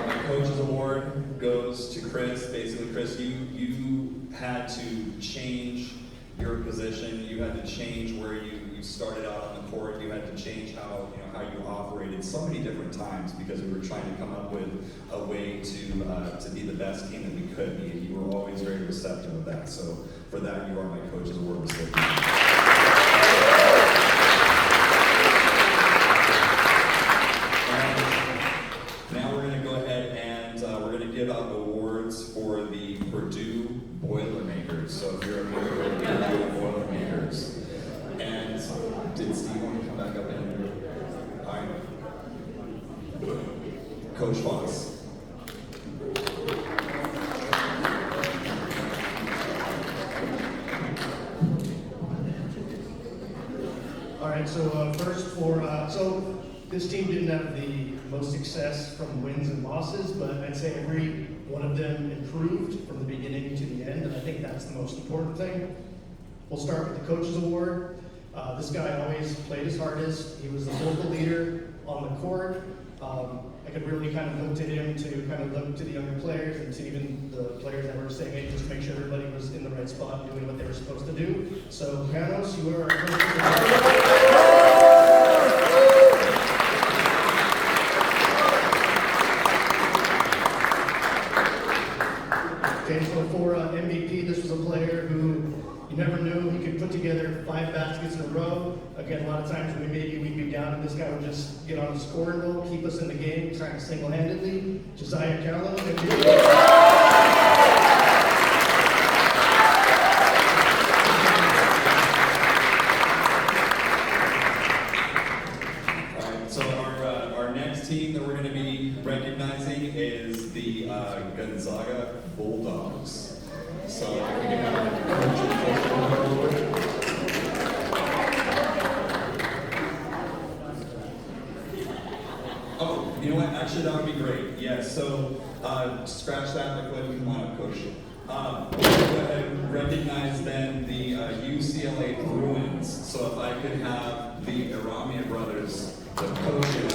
My coach's award goes to Chris. Basically, Chris, you had to change your position. You had to change where you started out on the court. You had to change how you operated so many different times, because we were trying to come up with a way to be the best team that we could be. And you were always very receptive of that. So for that, you are my coach's award recipient. Now we're going to go ahead and we're going to give out the awards for the Purdue Boilermakers. So if you're a member of the Purdue Boilermakers. And did Steve want to come back up in here? All right. Coach Fox. All right, so first so this team didn't have the most success from wins and losses, but I'd say every one of them improved from the beginning to the end, and I think that's the most important thing. We'll start with the Coach's Award. This guy always played his hardest. He was the vocal leader on the court. I could really kind of look to him to kind of look to the younger players and to even the players that were saying, hey, just make sure everybody was in the right spot and doing what they were supposed to do. So, Panos, you are our Okay, so for MVP, this was a player who you never knew he could put together 5 baskets in a row. Again, a lot of times we'd be down, and this guy would just get on the scoring roll, keep us in the game, trying single-handedly. Josiah Callow, So our next team that we're going to be recognizing is the Gonzaga Bulldogs. So if we can have oh, you know what? Actually, that would be great. Yes. So scratch that. Like, come on up, Coach. We'll go ahead and recognize then the UCLA Bruins. So if I could have the Aramia brothers, the coaches.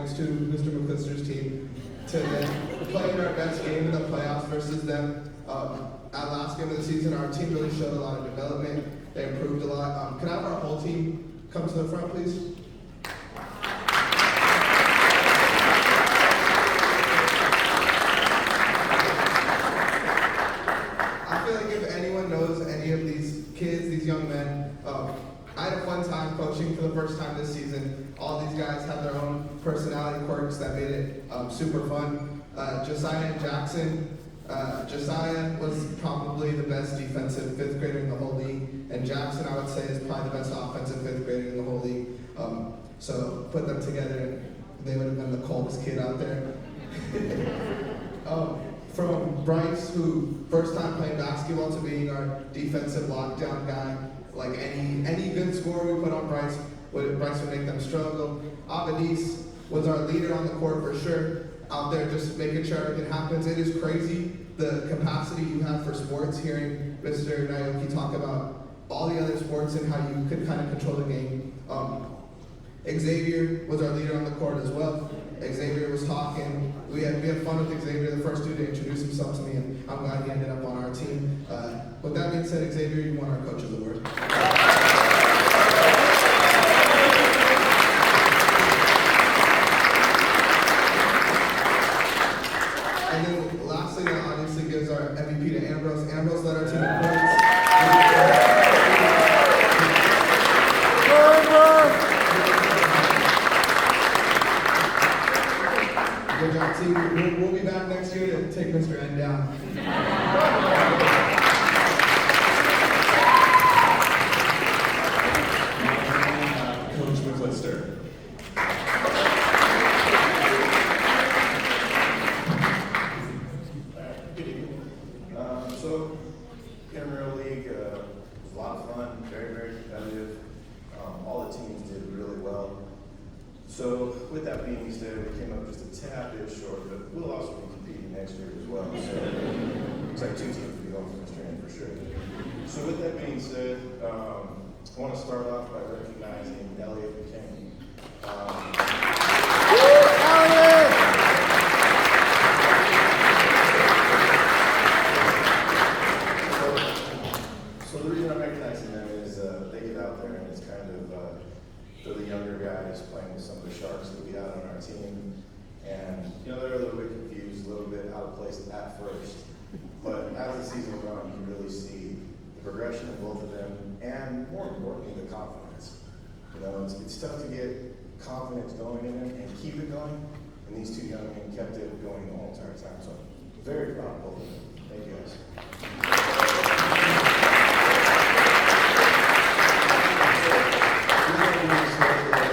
points to Mr. McClister's team to then play in our best game in the playoffs versus them. At last game of the season, our team really showed a lot of development. They improved a lot. Can I have our whole team come to the front, please? I feel like if anyone knows any of these kids, these young men, I had a fun time coaching for the first time this season. All these guys have their own personality quirks that made it super fun. Josiah and Jackson. Josiah was probably the best defensive fifth grader in the whole league, and Jackson, I would say, is probably the best offensive fifth grader in the whole league. So put them together, and they would have been the coldest kid out there. From Bryce, who first time playing basketball, to being our defensive lockdown guy. Like any good score we put on Bryce would make them struggle. Abadis was our leader on the court for sure. Out there just making sure everything happens. It is crazy the capacity you have for sports, hearing Mr. Naoki talk about all the other sports and how you could kind of control the game. Xavier was our leader on the court as well. Xavier was talking. We had fun with Xavier, the first dude to introduce himself to me, and I'm glad he ended up on our team. With that being said, Xavier, you won our Coach's Award. And then last thing that obviously gives our MVP to Ambrose. Ambrose led our team in points. Good job, team. We'll be back next year to take Mr. N down. Coach McClister. Good evening. So, Intramural League was a lot of fun, very, very competitive. All the teams did really well. So, with that being said, we came up just a tad bit short, but we'll also be competing next year as well. So, looks like 2 teams will be going for this training for sure. So, with that being said, I want to start off by recognizing Elliot McKinney. So the reason I'm recognizing them is they get out there and it's kind of they're the younger guys playing with some of the sharks that we had on our team, and they're a little bit confused, a little bit out of place at first, but as the season goes on, you really see the progression of both of them, and more importantly, the confidence. It's tough to get confidence going in it and keep it going, and these 2 young men kept it going the whole entire time. So I'm very proud of both of them. Thank you guys.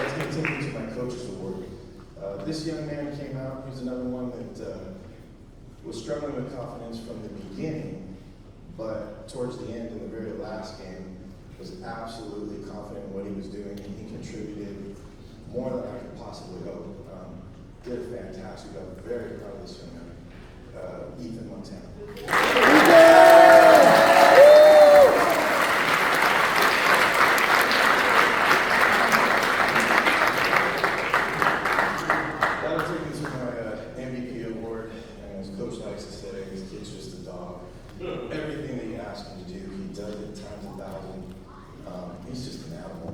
It's going to take me to my Coach's Award. This young man came out. He's another one that was struggling with confidence from the beginning, but towards the end, in the very last game, was absolutely confident in what he was doing, and he contributed more than I could possibly hope. Did a fantastic job. Very proud of this young man, Ethan Montana. That'll take me to my MVP award, and as Coach likes to say, this kid's just a dog. Everything that you ask him to do, he does it times 1,000. He's just an animal.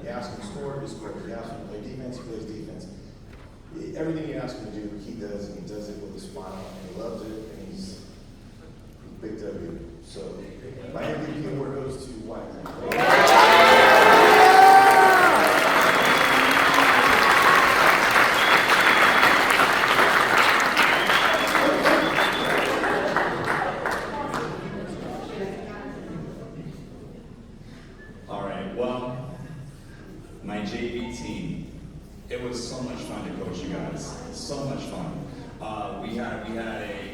You ask him to score, he scores. You ask him to play defense, he plays defense. Everything you ask him to do, he does, and he does it with a smile, and he loves it, and he's big W. So my MVP award goes to White. All right, well, my JV team, it was so much fun to coach you guys. So much fun. We had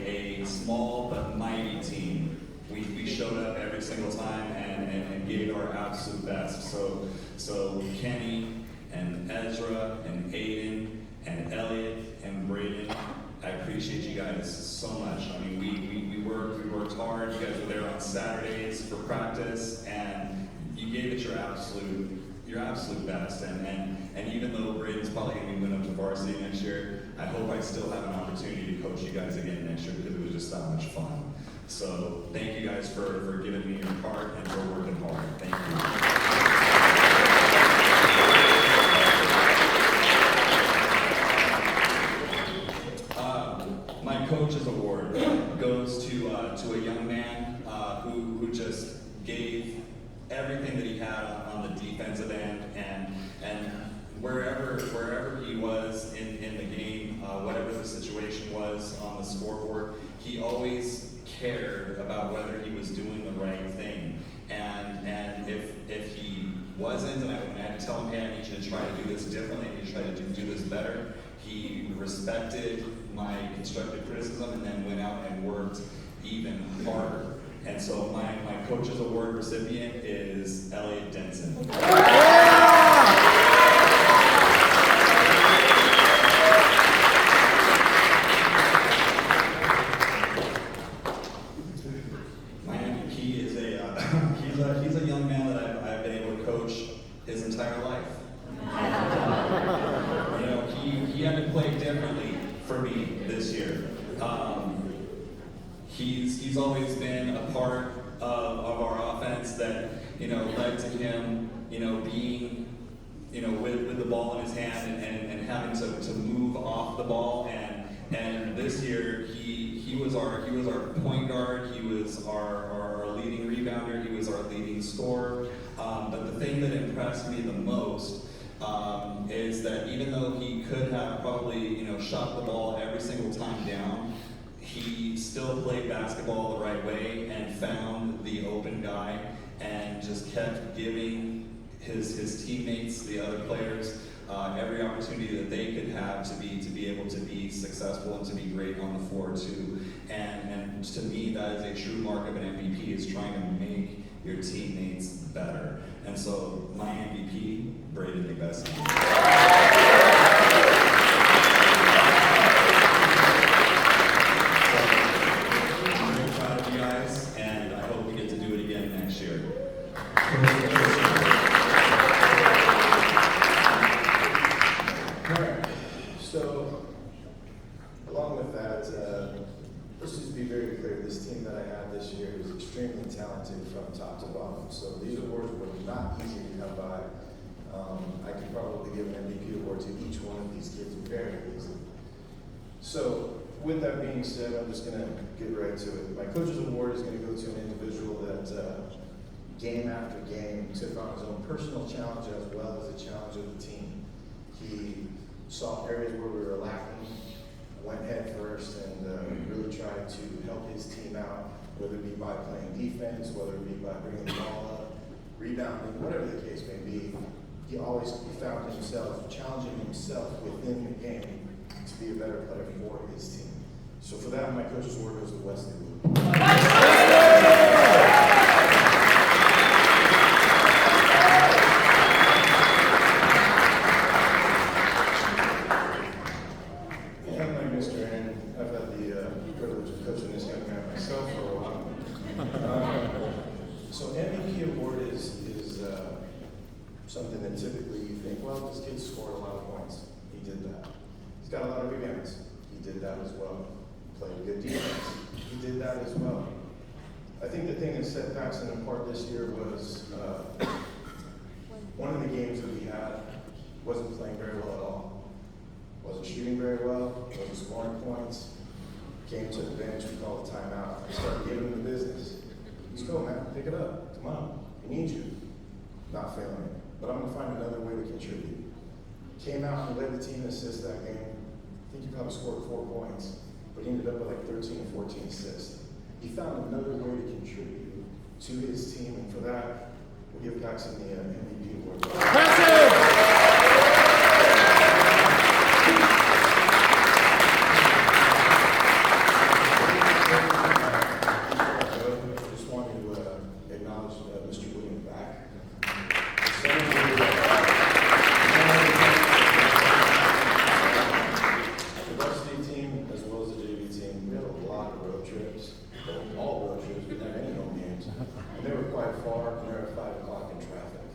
a small but mighty team. We showed up every single time and gave our absolute best. So Kenny and Ezra and Aiden and Elliot and Braden, I appreciate you guys so much. I mean, we worked hard. You guys were there on Saturdays for practice, and you gave it your absolute best. And And even though Braden's probably going to be moving up to varsity next year, I hope I still have an opportunity to coach you guys again next year because it was just that much fun. So thank you guys for giving me your part and for working hard. Thank you. My coach's award goes to a young man who just gave everything that he had on the defensive end, and wherever he was in the game, whatever the situation was on the scoreboard, he always cared about whether he was doing the right thing. And if he wasn't, and I had to tell him, hey, I need you to try to do this differently, I need you to try to do this better, he respected my constructive criticism and then went out and worked even harder. And so my coach's award recipient is Elliot Denson. My MVP is he's a young man that I've been able to coach his entire life. You know, he had to play differently for me this year. He's always been a part of our offense that, you know, led to him, you know, being, you know, with the ball in his hand and having to move off the ball. And this year he was our point guard, he was our leading rebounder, he was our leading scorer. But the thing that impressed me the most is that even though he could have probably, you know, shot the ball every single time down, he still played basketball the right way and found the open guy and just kept giving his teammates, the other players, every opportunity that they could have to be able to be successful and to be great on the floor too. And to me, that is a true mark of an MVP, is trying to make your teammates better. And so my MVP, Braden McBessie. Alright, so along with that, let's just be very clear, this team that I had this year is extremely talented from top to bottom. So these awards were not easy to come by. I could probably give an MVP award to each one of these kids very easily. So with that being said, I'm just gonna get right to it. My coach's award is gonna go to an individual that game after game took on his own personal challenge as well as the challenge of the team. He saw areas where we were lacking, went head first, and really tried to help his team out, whether it be by playing defense, whether it be by bringing the ball up, rebounding, whatever the case may be. He found himself challenging himself within the game to be a better player for his team. So for that, my coach's award goes to Wesley. And like Mr. Aaron, I've had the privilege of coaching this young man myself for a while. So MVP award is something that typically you think, well, this kid scored a lot of points. He did that. He's got a lot of rebounds. He did that as well. Played good defense. He did that as well. I think the thing that set Paxton apart this year was one of the games that we had wasn't playing very well at all. Wasn't shooting very well, wasn't scoring points. Came to the bench, we called a timeout. We started giving him the business. Let's go, man, pick it up. Come on, we need you. Not failing it, but I'm gonna find another way to contribute. Came out and led the team in assists that game. I think he probably scored 4 points, but he ended up with like 13 or 14 assists. He found another way to contribute to his team, and for that, we'll give Paxton the MVP award. Just wanted to acknowledge Mr. William back. The varsity team, as well as the JV team, we had a lot of road trips. All road trips, we didn't have any home games. And they were quite far, and they were at 5 o'clock in traffic.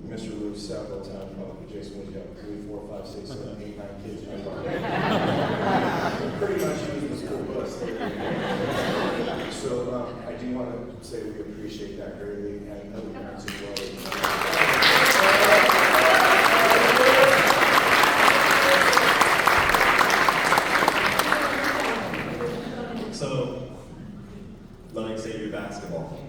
Mr. several times, probably Jason was young, 3, 4, 5, 6, 7, 8, 9 kids in my car. Pretty much using the school bus. So I do want to say we appreciate that greatly, and other parents as well. So, Ludwig Xavier basketball.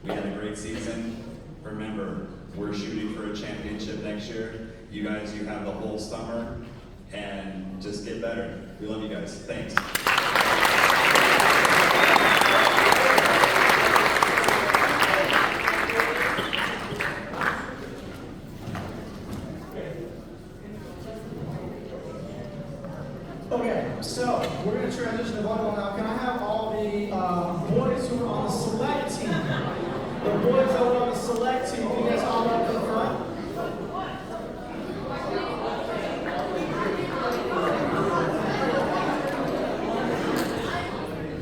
We had a great season. Remember, we're shooting for a championship next year. You guys, you have the whole summer, and just get better. We love you guys. Thanks. Okay, so we're going to transition to volleyball now. Can I have all the boys who are on the select team? The boys that were on the select team, can you guys all up to the front?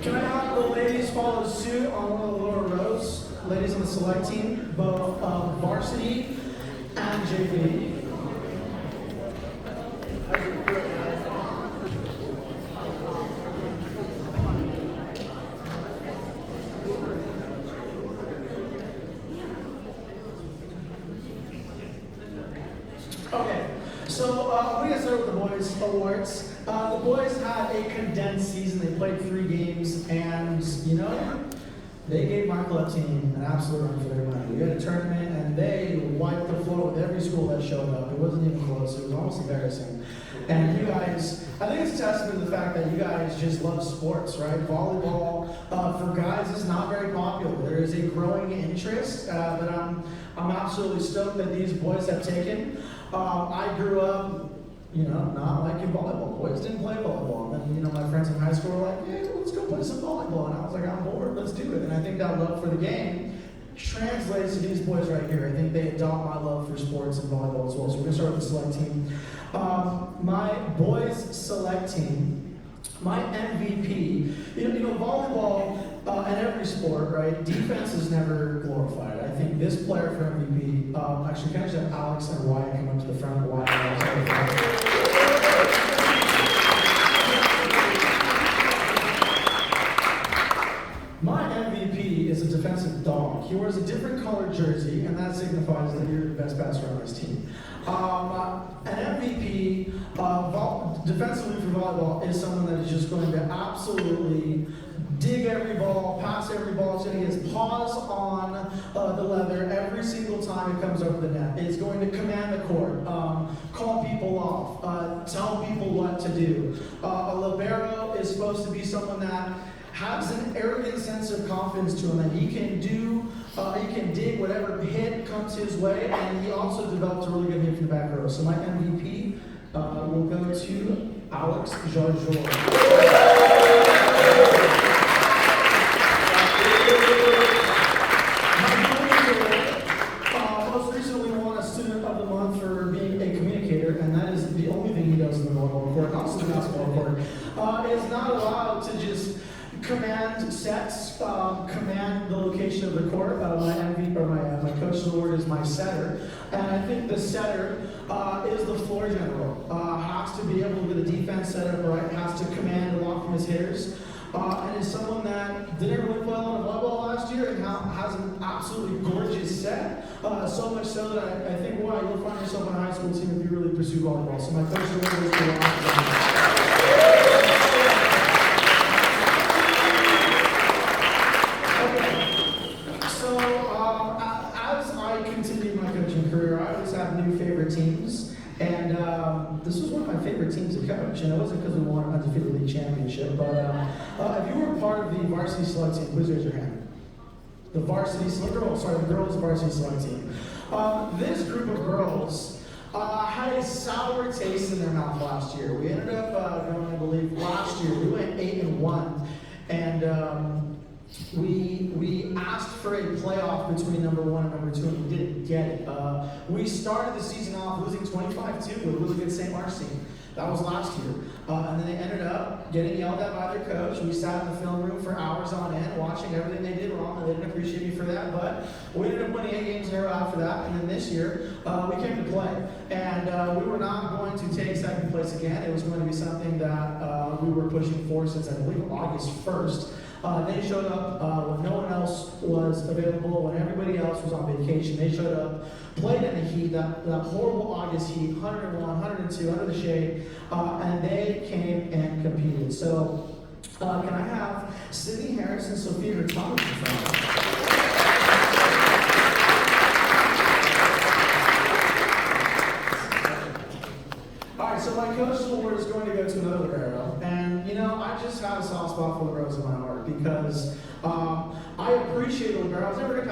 Can I have the ladies follow suit on one of the lower rows? Ladies on the select team, both varsity and JV. Okay, so we're gonna start with the boys' awards. The boys had a condensed season. They played 3 games, and you know, they gave my club team an absolute run for their money. We had a tournament, and they wiped the floor with every school that showed up. It wasn't even close. It was almost embarrassing. And you guys, I think it's a testament to the fact that you guys just love sports, right? Volleyball for guys is not very popular. There is a growing interest that I'm absolutely stoked that these boys have taken. I grew up, you know, not liking volleyball. Boys didn't play volleyball. And then, you know, my friends in high school were like, hey, let's go play some volleyball. And I was like, I'm bored, let's do it. And I think that love for the game translates to these boys right here. I think they adopt my love for sports and volleyball as well. So we're gonna start with the select team. My boys select team, my MVP, you know, volleyball and every sport, right? Defense is never glorified. I think this player for MVP, actually, can I just have Alex and Wyatt come up to the front? Wyatt, Alex, my MVP is a defensive dog. He wears a different colored jersey, and that signifies that you're the best passer on this team. An MVP, defensively for volleyball, is someone that is just going to absolutely dig every ball, pass every ball. It's going to get his paws on the leather every single time it comes over the net. It's going to command the court, call people off, tell people what to do. A libero is supposed to be someone that has an arrogant sense of confidence to him, that he can do, he can dig whatever hit comes his way, and he also developed a really good hit from the back row. So my MVP will go to Alex Jarjor. Most recently won a Student of the Month for being a communicator, and that is the only thing he does in the volleyball court, also the basketball court. Is not allowed to just command sets, command the location of the court. My MVP, or my coach award is my setter, and I think the setter is the floor general. Has to be able to get a defense set up right, has to command a lot from his hitters, and is someone that didn't really play a lot of volleyball last year and has an absolutely gorgeous set. So much so that I think, wow, you'll find yourself on a high school team if you really pursue volleyball. So my coach award is the teams, and this was one of my favorite teams to coach, and it wasn't because we won an undefeated league championship, but if you were part of the varsity select team, please raise your hand. The girls varsity select team. This group of girls had a sour taste in their mouth last year. We ended up going, I believe, last year, we went 8-1, and we asked for a playoff between number 1 and number 2, and we didn't get it. We started the season off losing 25-2 with a really good St. Mark's team. That was last year. And then they ended up getting yelled at by their coach. We sat in the film room for hours on end watching everything they did wrong, and they didn't appreciate me for that, but we ended up winning 8 games in a row after that, and then this year, we came to play. And we were not going to take second place again. It was going to be something that we were pushing for since, I believe, August 1st. They showed up when no one else was available, when everybody else was on vacation. They showed up, played in the heat, that horrible August heat, 101, 102, under the shade, and they came and competed. So, can I have Sydney Harris and Sophia Hurtado in front? Alright, so my coach's award is going to go to another libero, and I just have a soft spot for liberos in my heart because I appreciate a libero. I was never a good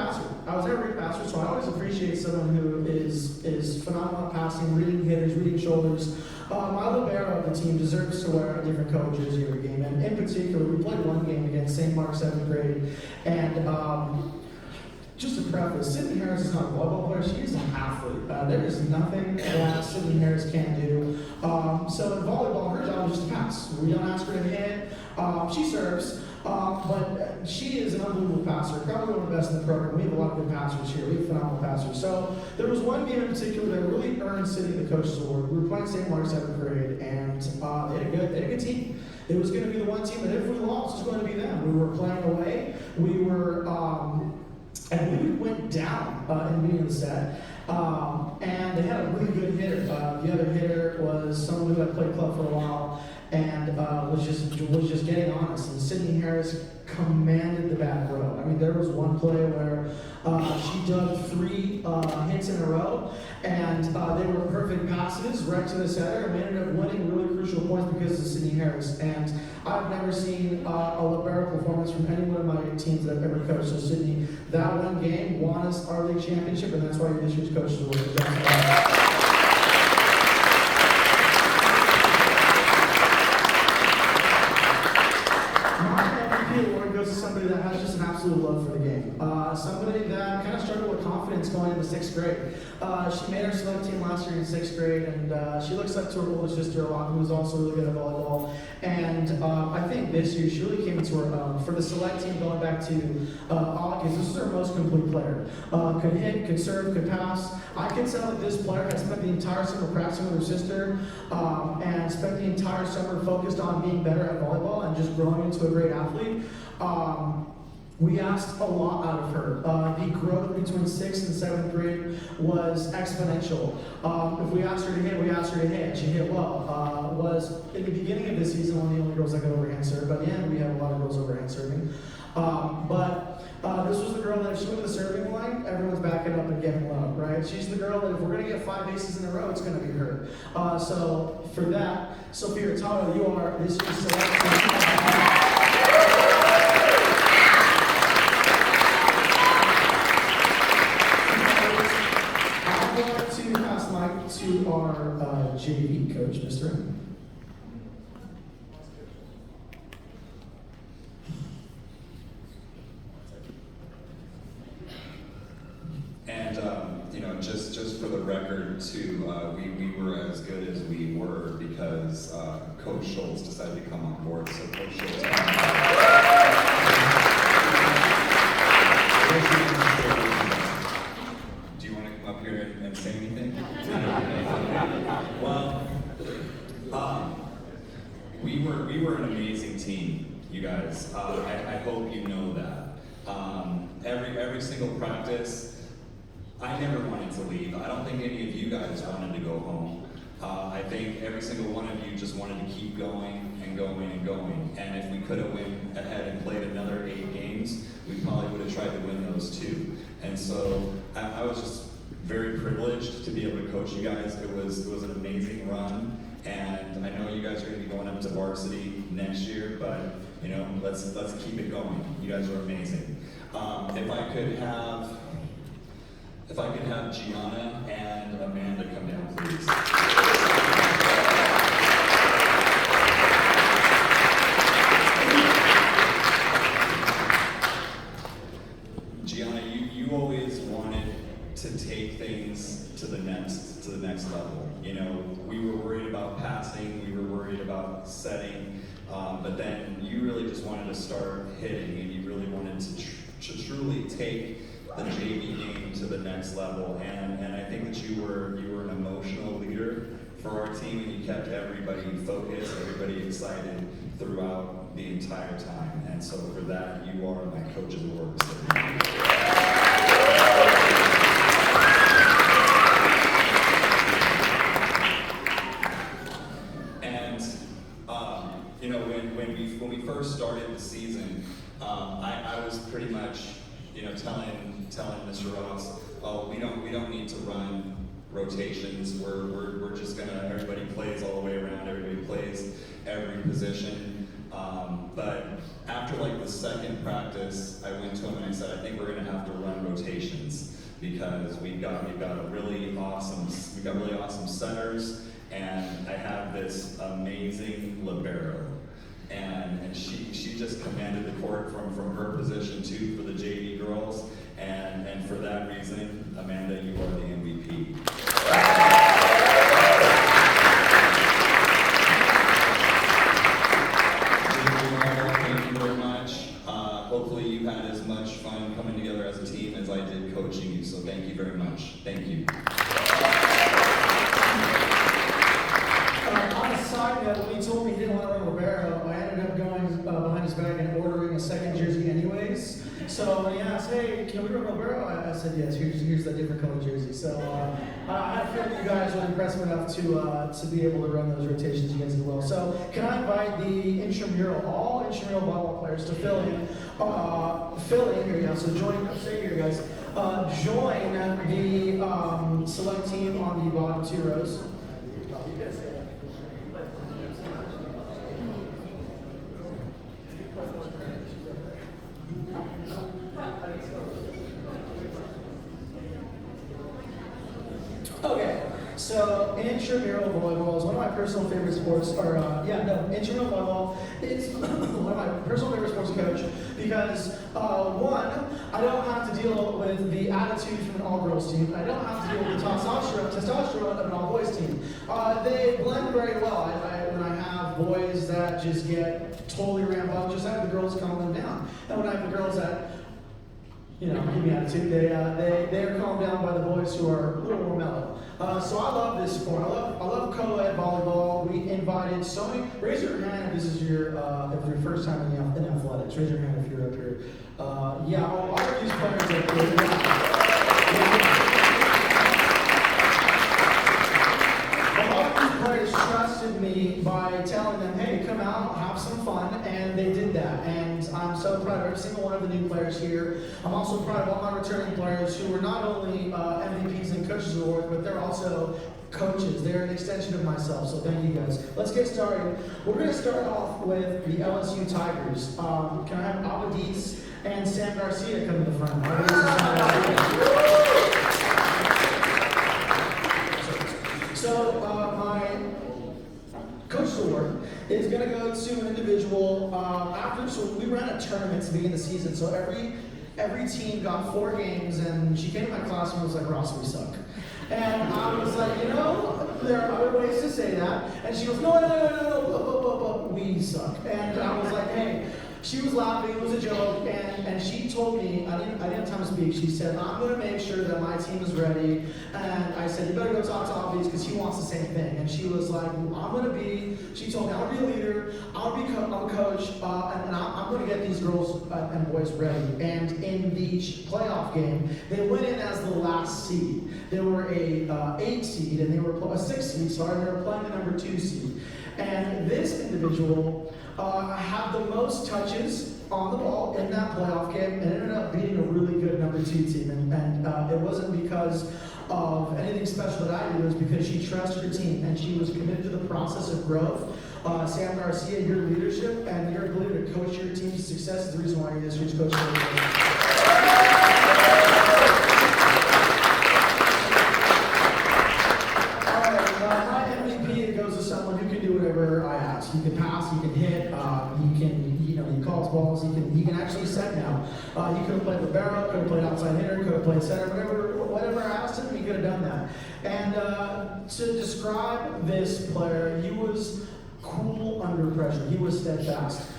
passer. So I always appreciate someone who is phenomenal at passing, reading hitters, reading shoulders. My libero of the team deserves to wear a different color jersey every game, and in particular, we played one game against St. Mark's 7th grade, and just to preface, Sydney Harris is not a volleyball player, she is an athlete. There is nothing that Sydney Harris can't do. So in volleyball, her job is just to pass. We don't ask her to hit. She serves, but she is an unbelievable passer, probably one of the best in the program. We have a lot of good passers here. We have phenomenal passers. So there was one game in particular that really earned Sydney the Coach's Award. We were playing St. Mark's 7th grade, and they had a good team. It was going to be the one team that if we lost, it was going to be them. We were playing away. We were... and we went down in the beginning of the set, and they had a really good hitter. The other hitter was someone who had played club for a while and was just getting on us. And Sydney Harris commanded the back row. I mean, there was one play where she dug 3 hits in a row, and they were perfect passes right to the center, and we ended up winning really crucial points because of Sydney Harris. And I've never seen a libero performance from any one of my teams that I've ever coached. So Sydney, that one game won us our league championship, and that's why you're this year's Coach's Award. Goes to somebody that has just an absolute love for the game. Somebody that kind of struggled with confidence going into 6th grade. She made our select team last year in 6th grade, and she looks up to her older sister a lot, who was also really good at volleyball. And I think this year she really came into her own. For the select team going back to August, this is her most complete player. Could hit, could serve, could pass. I can tell that this player has spent the entire summer practicing with her sister and spent the entire summer focused on being better at volleyball and just growing into a great athlete. We asked a lot out of her. The growth between 6th and 7th grade was exponential. If we asked her to hit, we asked her to hit. She hit well. Was in the beginning of the season one of the only girls that could overhand serve. By the end, we had a lot of girls overhand serving. But this was the girl that if she went to the serving line, everyone's backing up and getting low, right? She's the girl that if we're going to get 5 aces in a row, it's going to be her. So for that, Sophia Hurtado, you are this year's select. To our JV coach, Mr. M. And just for the record, too, we were as good as we were because Coach Schultz decided to come on board. So Coach Schultz. Do you want to come up here and say anything? Well, we were an amazing team, you guys. I hope you know that. Every single practice, I never wanted to leave. I don't think any of you guys wanted to go home. I think every single one of you just wanted to keep going and going and going. And if we could have went ahead and played another 8 games, we probably would have tried to win those too. And so I was just very privileged to be able to coach you guys. It was an amazing run, and I know you guys are going to be going up to varsity next year, but let's keep it going. You guys are amazing. If I could have Gianna and Amanda come down, please. Gianna, you always wanted to take things to the next level. We were worried about passing, we were worried about But then you really just wanted to start hitting, and you really wanted to truly take the JV game to the next level. And I think that you were an emotional leader for our team, and you kept everybody focused, everybody excited throughout the entire time. And so for that, you are my Coach's Award recipient. You know, when we first started the season, I was pretty much, you know, telling Mr. Ross, oh, we don't need to run rotations. We're just gonna, everybody plays all the way around. Everybody plays every position. But after like the second practice, I went to him and I said, I think we're gonna have to run rotations because we've got really awesome centers. And I have this amazing libero, and she just commanded the court from her position too for the JV girls, and for that reason, Amanda, you are the MVP. Thank you very much. Hopefully you had as much fun coming together as a team as I did coaching you. So thank you very much. Thank you. When he told me he didn't want to run libero, I ended up going behind his back and ordering a second jersey anyways. So when he asked, hey, can we run libero? I said, yes, here's the different color jersey. So I feel you guys were impressive enough to be able to run those rotations against as well. So can I invite the all intramural volleyball players to fill in here now. So stay here guys. Join the select team on the bottom two rows. Okay, so intramural volleyball is one of my personal favorite sports, intramural volleyball is one of my personal favorite sports to coach because, one, I don't have to deal with the attitude from an all-girls team. I don't have to deal with the testosterone of an all-boys team. They blend very well. When I have boys that just get totally rambunctious, I have the girls calm them down. And when I have the girls that give me attitude. They are calmed down by the boys who are a little more mellow. So I love this sport. I love co-ed volleyball. We invited so many. Raise your hand if this is your first time in athletics. Raise your hand if you're up here. All of these players up here. A lot of these players trusted me by telling them, hey, come out, have some fun, and they did that. And I'm so proud of every single one of the new players here. I'm also proud of all my returning players who were not only MVPs and Coaches Award, but they're also coaches. They're an extension of myself, so thank you guys. Let's get started. We're going to start off with the LSU Tigers. Can I have Abadis and Sam Garcia come to the front? Abadis and Sam Garcia. So my Coach Award is going to go to an individual so we ran a tournament to begin the season. So every team got 4 games, and she came to my classroom and was like, Ross, we suck. And I was like, there are other ways to say that. And she goes, no, but we suck. And I was like, hey. She was laughing, it was a joke, and she told me, I didn't have time to speak, she said, I'm going to make sure that my team is ready, and I said, you better go talk to Obvious because he wants the same thing, and she was like, she told me, I'll be a leader, I'll be a coach, and I'm going to get these girls and boys ready, and in the playoff game, they went in as the last seed. They were a 8 seed, and they were a 6 seed, sorry, they were playing the number 2 seed, and this individual had the most touches on the ball in that playoff game and ended up beating a really good number 2 team. And it wasn't because of anything special that I did, it was because she trusted her team and she was committed to the process of growth. Sam Garcia, your leadership and your ability to coach your team's success is the reason why you're this year's coach. I ask. He can pass, he can hit, he calls balls, he can actually set now. He could have played libero, could have played outside hitter, could have played center, whatever I asked him, he could have done that. And to describe this player, he was cool under pressure. He was steadfast.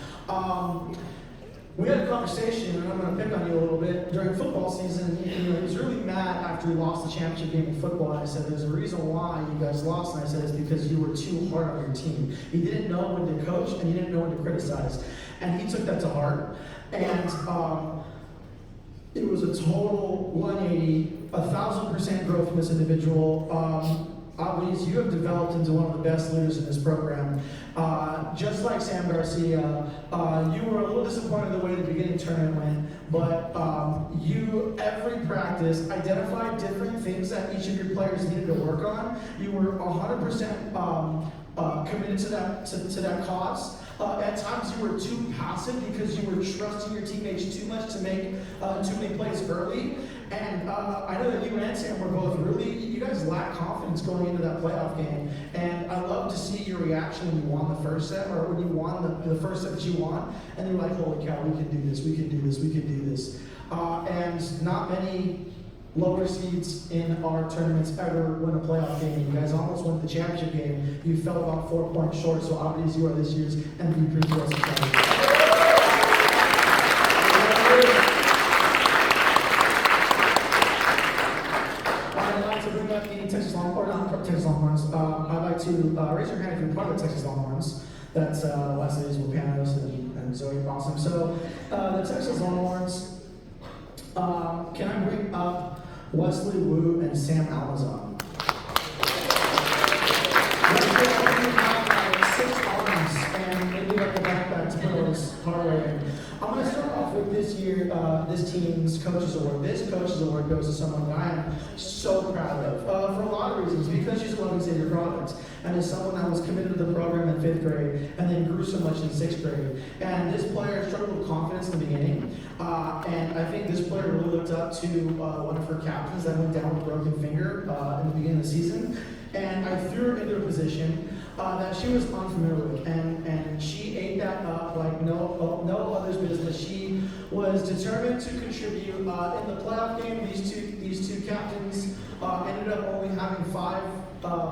We had a conversation, and I'm going to pick on you a little bit. During football season, he was really mad after he lost the championship game in football. And I said, there's a reason why you guys lost. And I said, it's because you were too hard on your team. He didn't know when to coach, and he didn't know when to criticize. And he took that to heart. And it was a total 180, 1,000% growth from this individual. Obviously, you have developed into one of the best leaders in this program. Just like Sam Garcia, you were a little disappointed the way the beginning tournament went, but you, every practice, identified different things that each of your players needed to work on. You were 100% committed to that cause. At times you were too passive because you were trusting your teammates too much to make too many plays early. And I know that you and Sam were both you guys lacked confidence going into that playoff game. And I love to see your reaction when you won the first set, or when you won the first set that you won, and you're like, holy cow, we can do this, we can do this, we can do this. And not many lower seeds in our tournaments ever win a playoff game. You guys almost won the championship game. You fell about 4 points short, so obviously you are this year's MVP for us. I'd like to bring up the Texas Longhorns. I'd like to raise your hand if you're part of the Texas Longhorns. That's Wesley Panos and Zoe Awesome. So the Texas Longhorns, can I bring up Wesley Wu and Sam Almazan? Have 6 arms and maybe like a backpack to put all this hardware in. I'm going to start off with this team's Coaches Award. This Coaches Award goes to someone that I am so proud of for a lot of reasons. Because she's a loving Savior product, and is someone that was committed to the program in 5th grade and then grew so much in 6th grade. And this player struggled with confidence in the beginning, and I think this player really looked up to one of her captains that went down with a broken finger in the beginning of the season. And I threw her into a position that she was unfamiliar with, and she ate that up like no other's business. She was determined to contribute. In the playoff game, these two captains ended up only having 5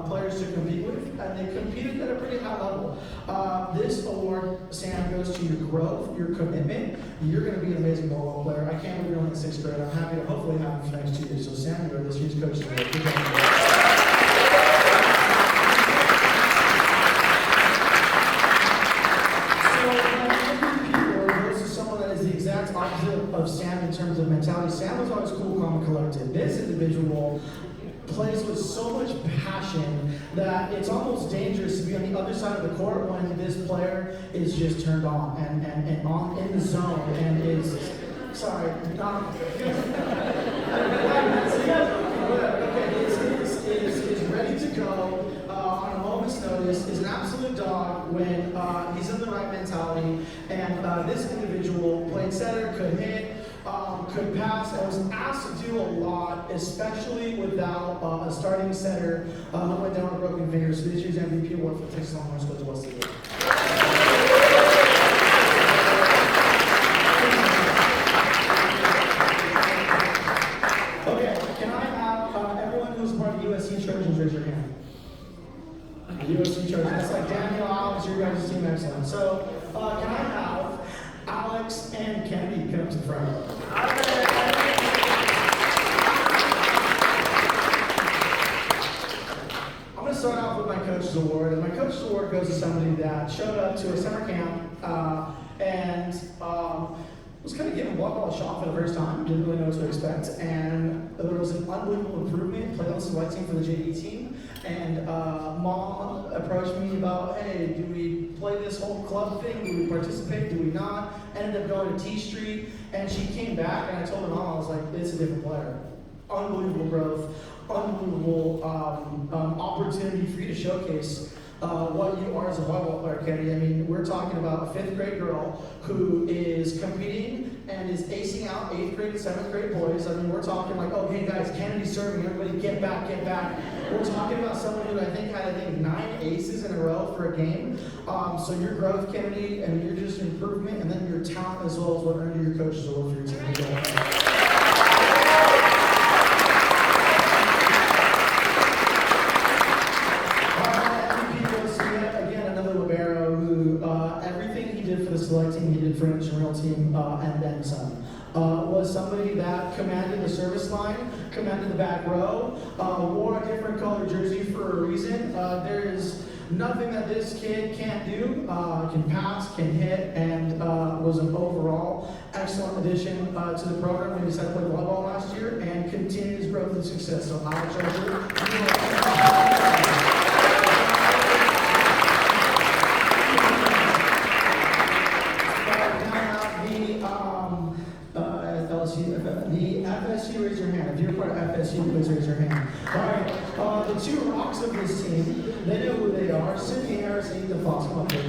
players to compete with, and they competed at a pretty high level. This award, Sam, goes to your growth, your commitment. You're going to be an amazing volleyball player. I can't believe you're only in 6th grade. I'm happy to hopefully have you for the next 2 years. So Sam, you're this year's Coach of the Year. Good job. Opposite of Sam in terms of mentality. Sam was always cool, calm, and collected. This individual plays with so much passion that it's almost dangerous to be on the other side of the court when this player is just turned on and on in the zone and is is ready to go on a moment's notice, is an absolute dog when he's in the right mentality. And this individual played setter, could hit, could pass, and was asked to do a lot, especially without a starting setter who went down with a broken finger. So this year's MVP award for the Texas Longhorns goes to Wesley. Okay, can I have everyone who's part of USC Trojans raise your hand? USC Trojans. That's like Daniel, Alex, your guys' team, excellent. So, can I have Alex and Kennedy come to the front? I'm going to start off with my Coach's Award. And my Coach's Award goes to somebody that showed up to a summer camp and was kind of given volleyball a shot for the first time. Didn't really know what to expect. And there was an unbelievable improvement. Played on the select team for the JV team. And mom approached me about, hey, do we play this whole club thing? Do we participate? Do we not? Ended up going to T Street, and she came back, and I told her mom, I was like, it's a different player. Unbelievable growth, unbelievable opportunity for you to showcase what you are as a volleyball player, Kennedy. I mean, we're talking about a 5th grade girl who is competing and is acing out 8th grade and 7th grade boys. I mean, we're talking like, oh, hey guys, Kennedy's serving, everybody get back, get back. We're talking about someone who I think had 9 aces in a row for a game. So your growth, Kennedy, and your just improvement, and then your talent as well as what earned you your Coach's Award for your team. everything he did for the select team, he did for the intramural team, and then some. Was somebody that commanded the service line, commanded the back row, wore a different color jersey for a reason. There is nothing that this kid can't do, can pass, can hit, and was an overall excellent addition to the program. We decided to play volleyball last year and continue his growth and success. So Alex the FSU, raise your hand. If you're part of FSU, please raise your hand. All right, the two rocks of this team, they know who they are. Sydney Harris and Ethan Foss. Come up here.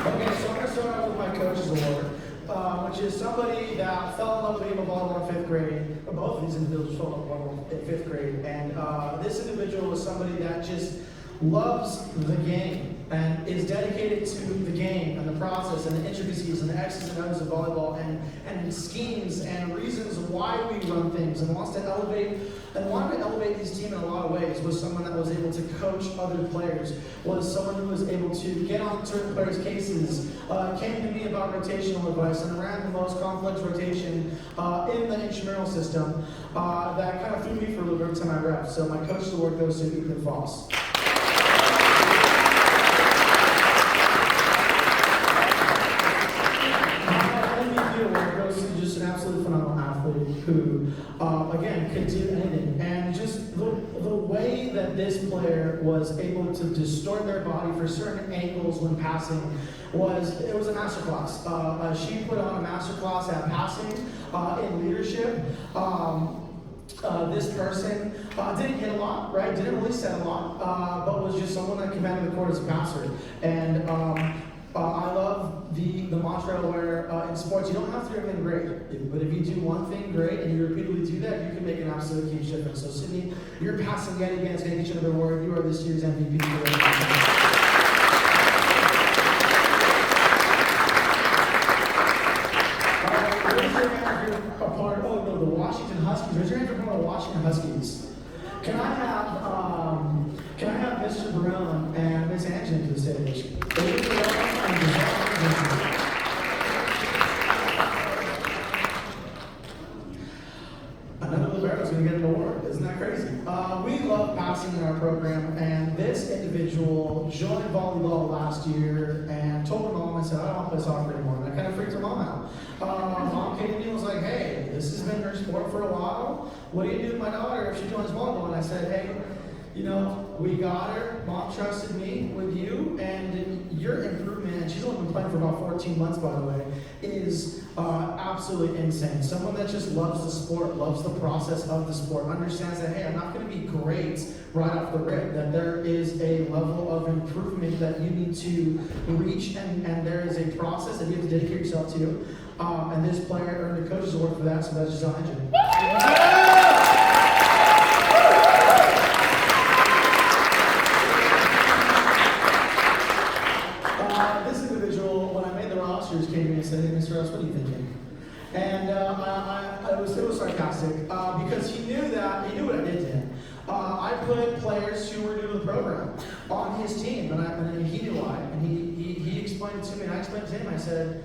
Okay, so I'm going to start off with my coach's award, which is somebody that fell in love with the game of volleyball in 5th grade. Both of these individuals fell in love with volleyball in 5th grade. And this individual was somebody that just loves the game and is dedicated to the game and the process and the intricacies and the X's and O's of volleyball and schemes and reasons why we run things and wants to elevate this team in a lot of ways. Was someone that was able to coach other players, was someone who was able to get on certain players' cases, came to me about rotational advice and ran the most complex rotation in the intramural system that kind of threw me for a little bit every time I ref. So my coach's award goes to Ethan Foss. Just an absolutely phenomenal athlete who, again, could do anything. And just the way that this player was able to distort their body for certain angles when passing was a masterclass. She put on a masterclass at passing in leadership. This person didn't hit a lot, right? Didn't really set a lot, but was just someone that commanded the court as a passer. And I love the mantra where in sports you don't have to do everything great, but if you do one thing great and you repeatedly do that, you can make an absolute huge difference. So Sydney, your passing yet again is going to get you another award. You are this year's MVP. The Washington Huskies. Raise your hand for the Washington Huskies. Can I have Mr. Barone and Miss Angela to the stage? Another Libero's going to get an award. Isn't that crazy? We love passing in our program, and this individual joined volleyball last year and told her mom, I said, I don't want to play soccer anymore. And I kind of freaked her mom out. Mom came to me and was like, hey, this has been her sport for a while. What do you do with my daughter if she joins volleyball? And I said, hey, we got her. Mom trusted me with you, and your improvement, and she's only been playing for about 14 months, by the way, is absolutely insane. Someone that just loves the sport, loves the process of the sport, understands that, hey, I'm not going to be great right off the rip, that there is a level of improvement that you need to reach, and there is a process that you have to dedicate yourself to. And this player earned a coach's award for that, so that's just on engine. This individual, when I made the rosters, came to me and said, hey, Mr. Ross, what are you thinking? And it was sarcastic because he knew what I did to him. I put players who were new to the program on his team, and he knew why. And he explained it to me, and I explained it to him. I said,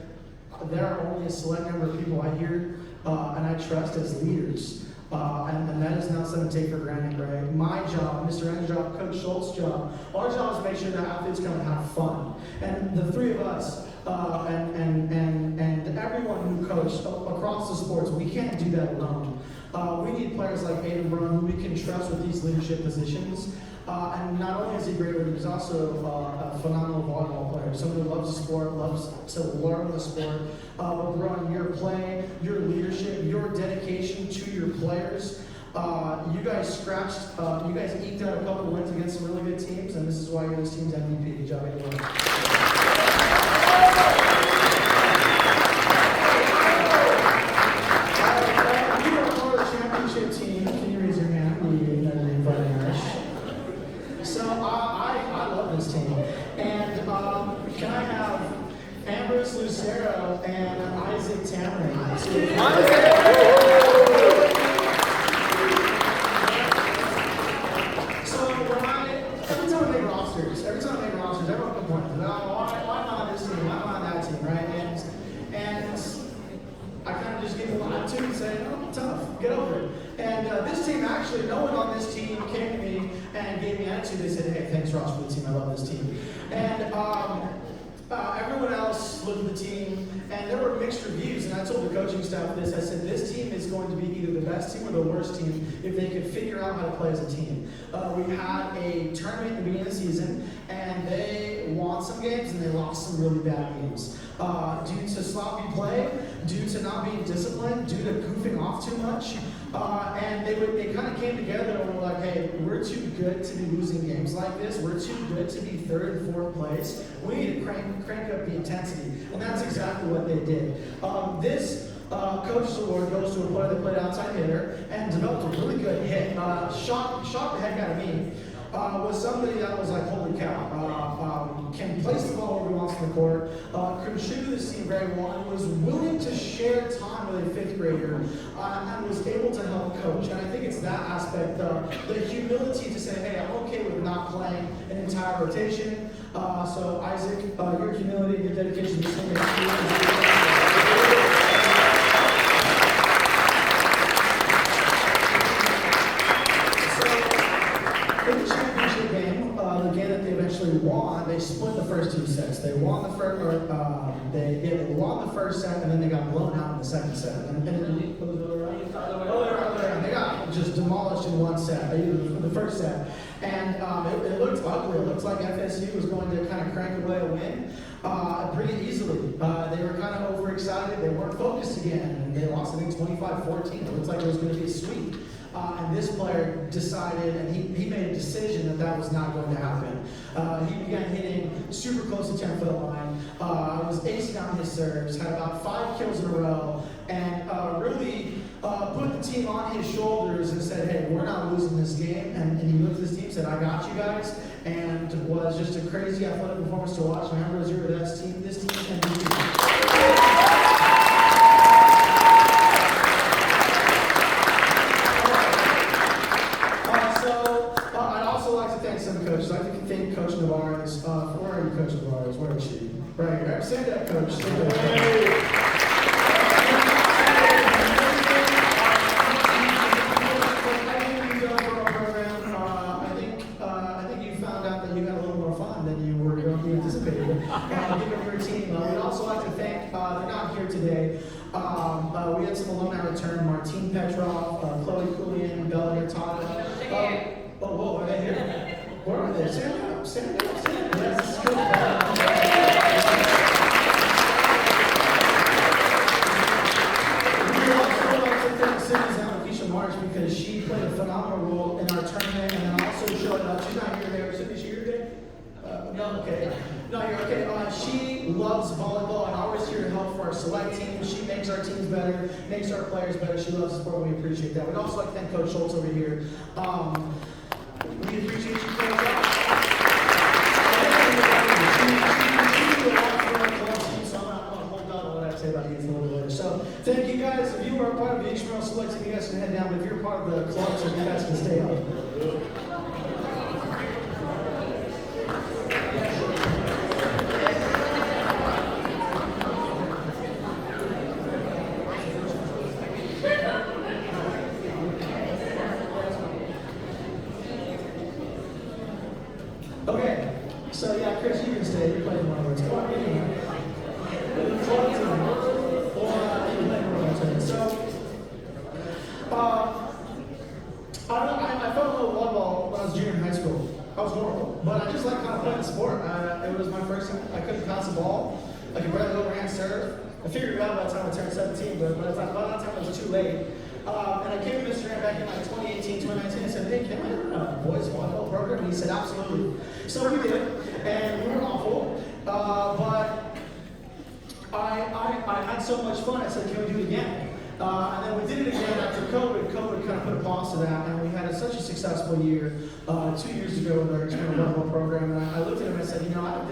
there are only a select number of people I hear and I trust as leaders. And that is not something to take for granted, right? My job, Mr. N's job, Coach Schultz's job, our job is to make sure that athletes come and have fun. And the three of us, and everyone who coached across the sports, we can't do that alone. We need players like Aiden Brown who we can trust with these leadership positions. And not only is he great, but he's also a phenomenal volleyball player. Someone who loves the sport, loves to learn the sport. But Ron, your play, your leadership, your dedication to your players, you guys eked out a couple wins against some really good teams, and this is why you're this team's MVP. Good job, everyone. You are part of the championship team. Can you raise your hand? The Fighting Irish. So I love this team. And can I have Ambrose Lucero and Isaac Tamron? So every time rosters, everyone complains. No, why am I on this team? Why am I on that team, right? And I kind of just give them an attitude and say, oh, tough, get over it. And this team, actually, no one on this team came to me and gave me an attitude. They said, hey, thanks, Ross, for the team. I love this team. And everyone else looked at the team, and there were mixed reviews. And I told the coaching staff this. I said, this team is going to be either the best team or the worst team if they could figure out how to play as a team. We had a tournament at the beginning of the season, and they won some games and they lost some really bad games. Due to sloppy play, due to not being disciplined, due to goofing off too much. And they kind of came together and were like, hey, we're too good to be losing games like this. We're too good to be third and fourth place. We need to crank up the intensity. And that's exactly what they did. This Coach's Award goes to a player that played outside hitter and developed a really good hit. Shocked the heck out of me. Was somebody that was like, holy cow, can place the ball wherever he wants in the court, contributed to this team very well, and was willing to share time with a fifth grader, and was able to help coach. And I think it's that aspect, the humility to say, hey, I'm okay with not playing an entire rotation. So Isaac, your humility and your dedication to this team in the championship game, the game that they eventually won, they split the first two sets. They won the first, they won the first set, and then they got blown out in the second set. And then they got just demolished in one set, the first set. And it looked ugly. It looked like FSU was going to kind of crank away a win pretty easily. They were kind of overexcited. They weren't focused again, and they lost, I think, 25-14. It looked like it was going to be a sweep. And this player decided, and he made a decision that that was not going to happen. He began hitting super close to 10-foot line, was acing on his serves, had about 5 kills in a row, and really put the team on his shoulders and said, hey, we're not losing this game. And he looked at his team and said, I got you guys, and was just a crazy athletic performance to watch. Remember, as you're this team MVP. Coaches. I'd like to thank Coach Navarez. Where are you, Coach Navarez? Where is she? Right here. Stand up, Coach. Stand up. I think you found out that you had a little more fun than you were anticipated. Given your team, we'd also like to thank. They're not here today. We had some alumni return: Martine Petrov, Chloe Kulian, Bella Hurtado. Whoa, are they here? Where are they? Stand up, stand up, stand up. Yes, good. We also like to thank Cindy's Keisha March because she played a phenomenal role in our tournament and then also showed up. She's not here today. Is she here today? No, okay. No, you're okay. She loves volleyball and always here to help for our select team. She makes our teams better, makes our players better. She loves the sport. We appreciate that. We'd also like to thank Coach Schultz over here. We appreciate you, Coach. So, thank you guys. If you are a part of the intramural select team, you guys can head down. But if you're part of the club, so you guys can stay up. Okay, so yeah, Chris, you can stay. You're playing one words. Come on, get in here. So, I fell in love with volleyball when I was junior in high school. I was horrible, but I just like kind of playing the sport. It was my first time. I couldn't pass the ball. I could barely overhand serve. I figured it out by the time I turned 17, but by that time it was too late. And I came to Mr. Grant back in like 2018, 2019, and said, hey, can I run a boys volleyball program? And he said, absolutely. So we did, and we were awful, but I had so much fun, I said, can we do it again? And then we did it again after COVID. COVID kind of put a pause to that, and we had such a successful year 2 years ago with our experimental volleyball program. And I looked at him and I said,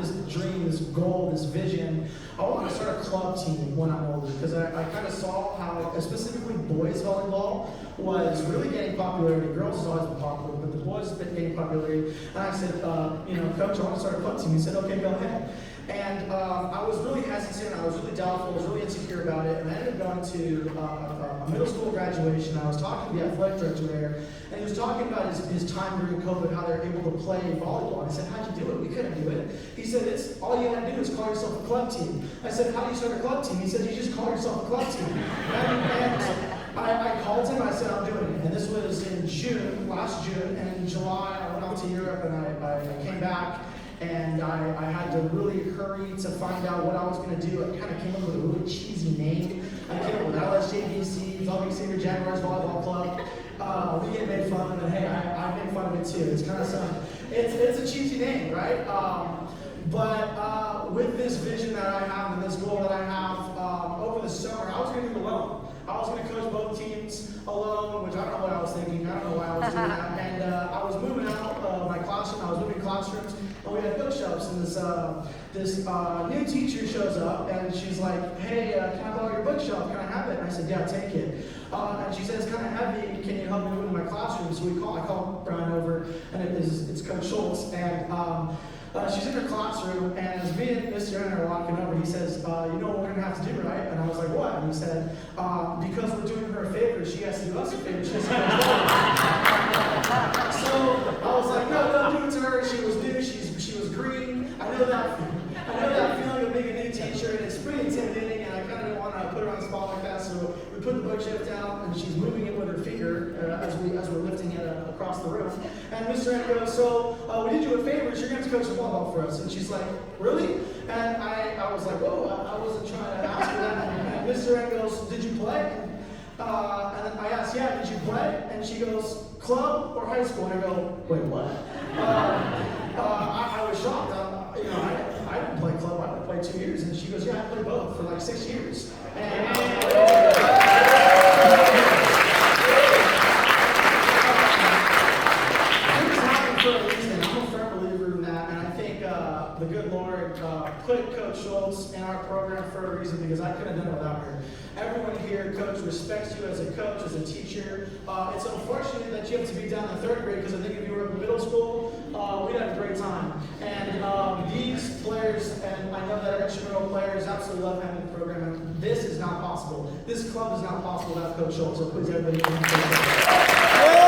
this dream, this goal, this vision. I want to start a club team when I'm older because I kind of saw how, specifically boys volleyball, was really gaining popularity. Girls has always been popular, but the boys have been gaining popularity. And I said, Coach, I want to start a club team. He said, okay, go ahead. And I was really hesitant, I was really doubtful, I was really insecure about it, and I ended up going to a middle school graduation. I was talking to the athletic director there, and he was talking about his time during COVID, how they were able to play volleyball. And I said, how'd you do it? We couldn't do it. He said, all you had to do is call yourself a club team. I said, how do you start a club team? He said, you just call yourself a club team. And I called him, I said, I'm doing it. And this was in June, last June, and in July, I went out to Europe, and I came back. And I had to really hurry to find out what I was going to do. I kind of came up with a really cheesy name. I came up with LSJVC, Lubbock Senior Jaguars Volleyball Club. We get made fun of it. Hey, I make fun of it too. It's kind of it's a cheesy name, right? But with this vision that I have and this goal that I have, over the summer, I was going to do it alone. I was going to coach both teams alone, which I don't know what I was thinking. I don't know why I was doing that. And I was moving out of my classroom. I was moving classrooms, and we had bookshelves. And this new teacher shows up, and she's like, "Hey, can I borrow your bookshelf? Can I have it?" And I said, "Yeah, take it." And she said, "It's kind of heavy. Can you help me move in my classroom?" So I called Brian over, and it's Coach Schultz, and she's in her classroom, and as me and Mr. Aaron are walking over, he says, you know what we're going to have to do, right? And I was like, what? And he said, because we're doing her a favor, she has to do us a favor. She has to do us a favor. So I was like, no, don't do it to her. She was new. She was green. I know that feeling of being a new teacher, and it's pretty intimidating, and I kind of didn't want to put her on the spot like that. So we put the bookshelf down, and she's moving it with her finger as we're lifting it across the room. And Mr. Aaron goes, so we did you a favor. You're going to coach volleyball for us. And she's like, really? And I was like, whoa, I wasn't trying to ask her that. And Mr. Aaron goes, did you play? And then I asked, yeah, did you play? And she goes, club or high school? And I go, wait, what? I was shocked. I didn't play club. I played 2 years. And she goes, yeah, I played both for like 6 years. And the good Lord put Coach Schultz in our program for a reason, because I couldn't have done it without her. Everyone here, Coach, respects you as a coach, as a teacher. It's unfortunate that you have to be down in 3rd grade, because I think if you were in middle school, we'd have a great time. And these players, and I know that our instrumental players absolutely love having the program, and this is not possible. This club is not possible without Coach Schultz, so please everybody give him a hand.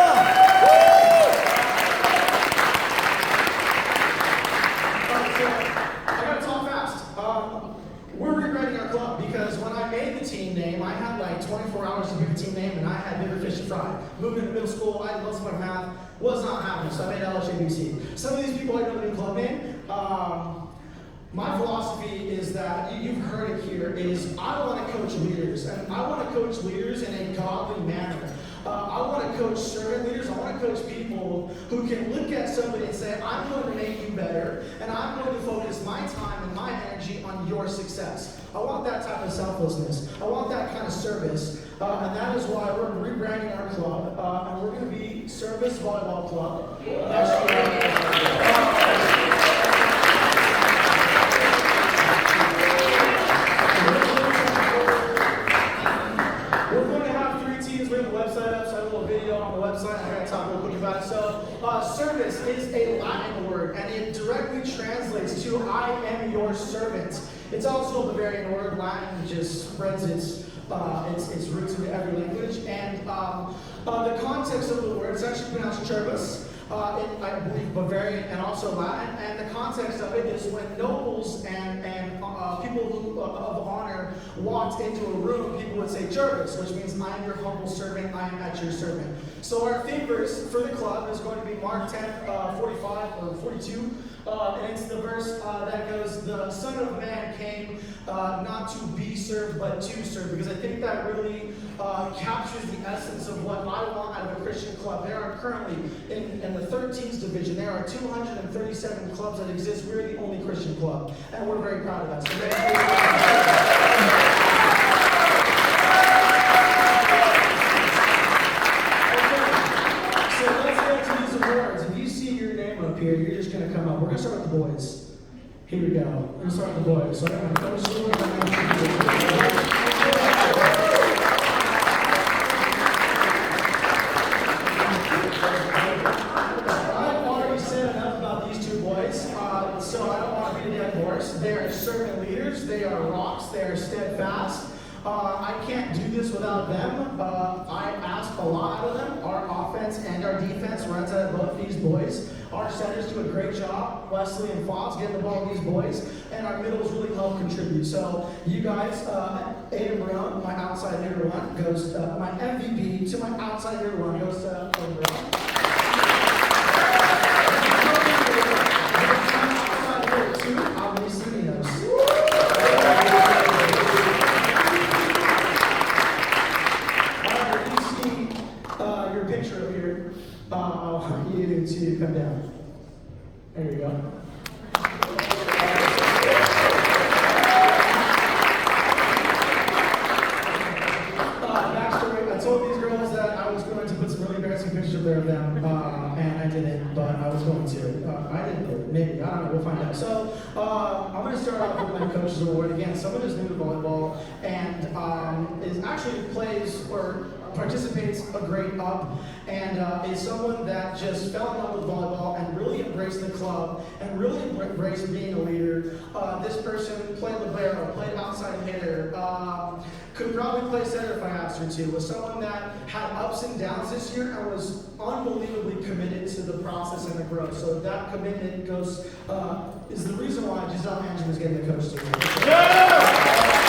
We're rewriting our club because when I made the team name, I had like 24 hours to make the team name, and I had bigger fish to fry. Moving into middle school, I had lots of my math, was not happening, so I made LSJBC. Some of these people I know the new club name. My philosophy is that, you've heard it here, is I want to coach leaders, and I want to coach leaders in a godly manner. I want to coach servant leaders. I want to coach people who can look at somebody and say, I'm going to make you better, and I'm going to focus my time and my energy on your success. I want that type of selflessness. I want that kind of service, and that is why we're rebranding our club, and we're going to be Service Volleyball Club next year. Service is a Latin word, and it directly translates to I am your servant. It's also a Bavarian word. Latin just spreads its roots into every language. And the context of the word, it's actually pronounced Cherbus, I believe Bavarian and also Latin. And the context of it is when nobles and people of honor walked into a room, people would say Cherbus, which means I am your humble servant, I am at your servant. So our theme verse for the club is going to be Mark 10, 45 or 42. And it's the verse that goes, the Son of Man came not to be served, but to serve. Because I think that really captures the essence of what I want out of a Christian club. There are currently, in the 13th division, there are 237 clubs that exist. We're the only Christian club. And we're very proud of that. So let's get to these awards. If you see your name up here, you're just going to come up. We're going to start with the boys. Here we go. I'm gonna start with the boys. So I got my coach award. I've already said enough about these two boys, so I don't want to beat a dead horse. They are servant leaders. They are rocks. They are steadfast. I can't do this without them. I ask a lot out of them. Our offense and our defense runs out of both these boys. Our centers do a great job, Wesley and Fox, getting the ball to these boys, and our middles really help contribute. So you guys, Aiden Brown, my outside hitter one, goes my MVP to my outside hitter one goes to Aiden Brown. Outside hitter two, I'm receiving those. Your picture up here. I want you to come down. There you go. Backstory, I told these girls that I was going to put some really embarrassing pictures up there of them, and I didn't, but I was going to. I didn't do it, maybe, I don't know, we'll find out. So, I'm going to start off with my coach's award. Again, someone who's new to volleyball, and is actually plays or participates a grade up, and is someone that just fell in love with volleyball and really embraced the club and really embraced being a leader. This person played libero, played outside hitter, could probably play center if I asked her to. Was someone that had ups and downs this year and was unbelievably committed to the process and the growth. So that commitment goes is the reason why Giselle Angel is getting the coach to. Yeah!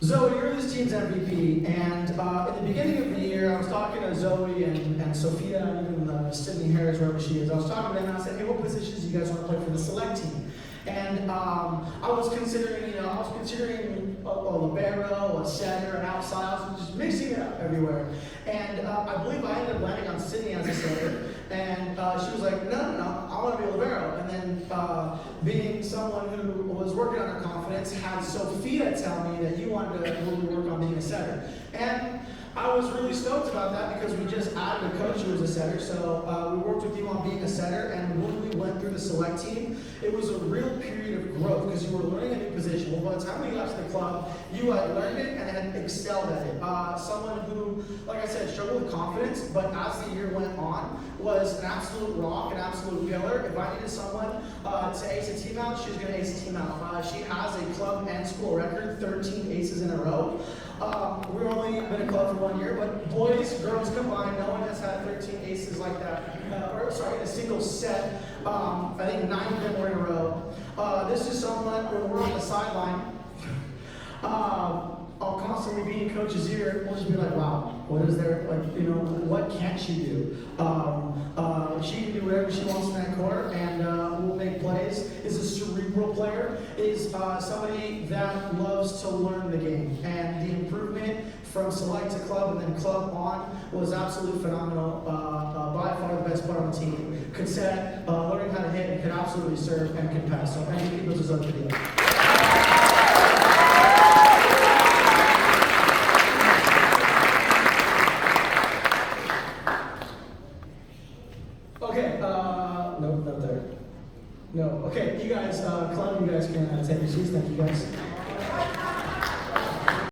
Zoe, you're this team's MVP, and in the beginning of the year, I was talking to Zoe and Sophia, and even Sydney Harris, wherever she is. I was talking to them, and I said, hey, what positions do you guys want to play for the select team? And I was considering a libero, a setter, an outside. I was just mixing it up everywhere. And I believe I ended up landing on Sydney as a setter. And she was like, no, I want to be a libero. And then being someone who was working on her confidence, had Sophia tell me that you wanted to really work on being a setter. And I was really stoked about that because we just added a coach who was a setter. So we worked with you on being a setter, and when we went through the select team, it was a real period of growth because you were learning a new position. Well, by the time we got to the club, you had learned it and had excelled at it. Someone who, like I said, struggled with confidence, but as the year went on, was an absolute rock, an absolute pillar. If I needed someone to ace a team out, she was going to ace a team out. She has a club and school record, 13 aces in a row. We've only been a club for 1 year, but boys, girls combined, no one has had 13 aces like that. In a single set. I think 9 of them were in a row. This is someone, when we're on the sideline, I'll constantly be in coach's ear. We'll just be like, wow, what is there, what can't she do? She can do whatever she wants in that court, and will make plays. Is a cerebral player. Is somebody that loves to learn the game, and the improvement from select to club and then club on was absolutely phenomenal. By far the best part on the team. Could set, learning how to hit, and could absolutely serve and can pass. So thank you. Those are the video. Okay, nope, not there. No, okay, you guys, Cloud, you guys can take your seats. Thank you guys.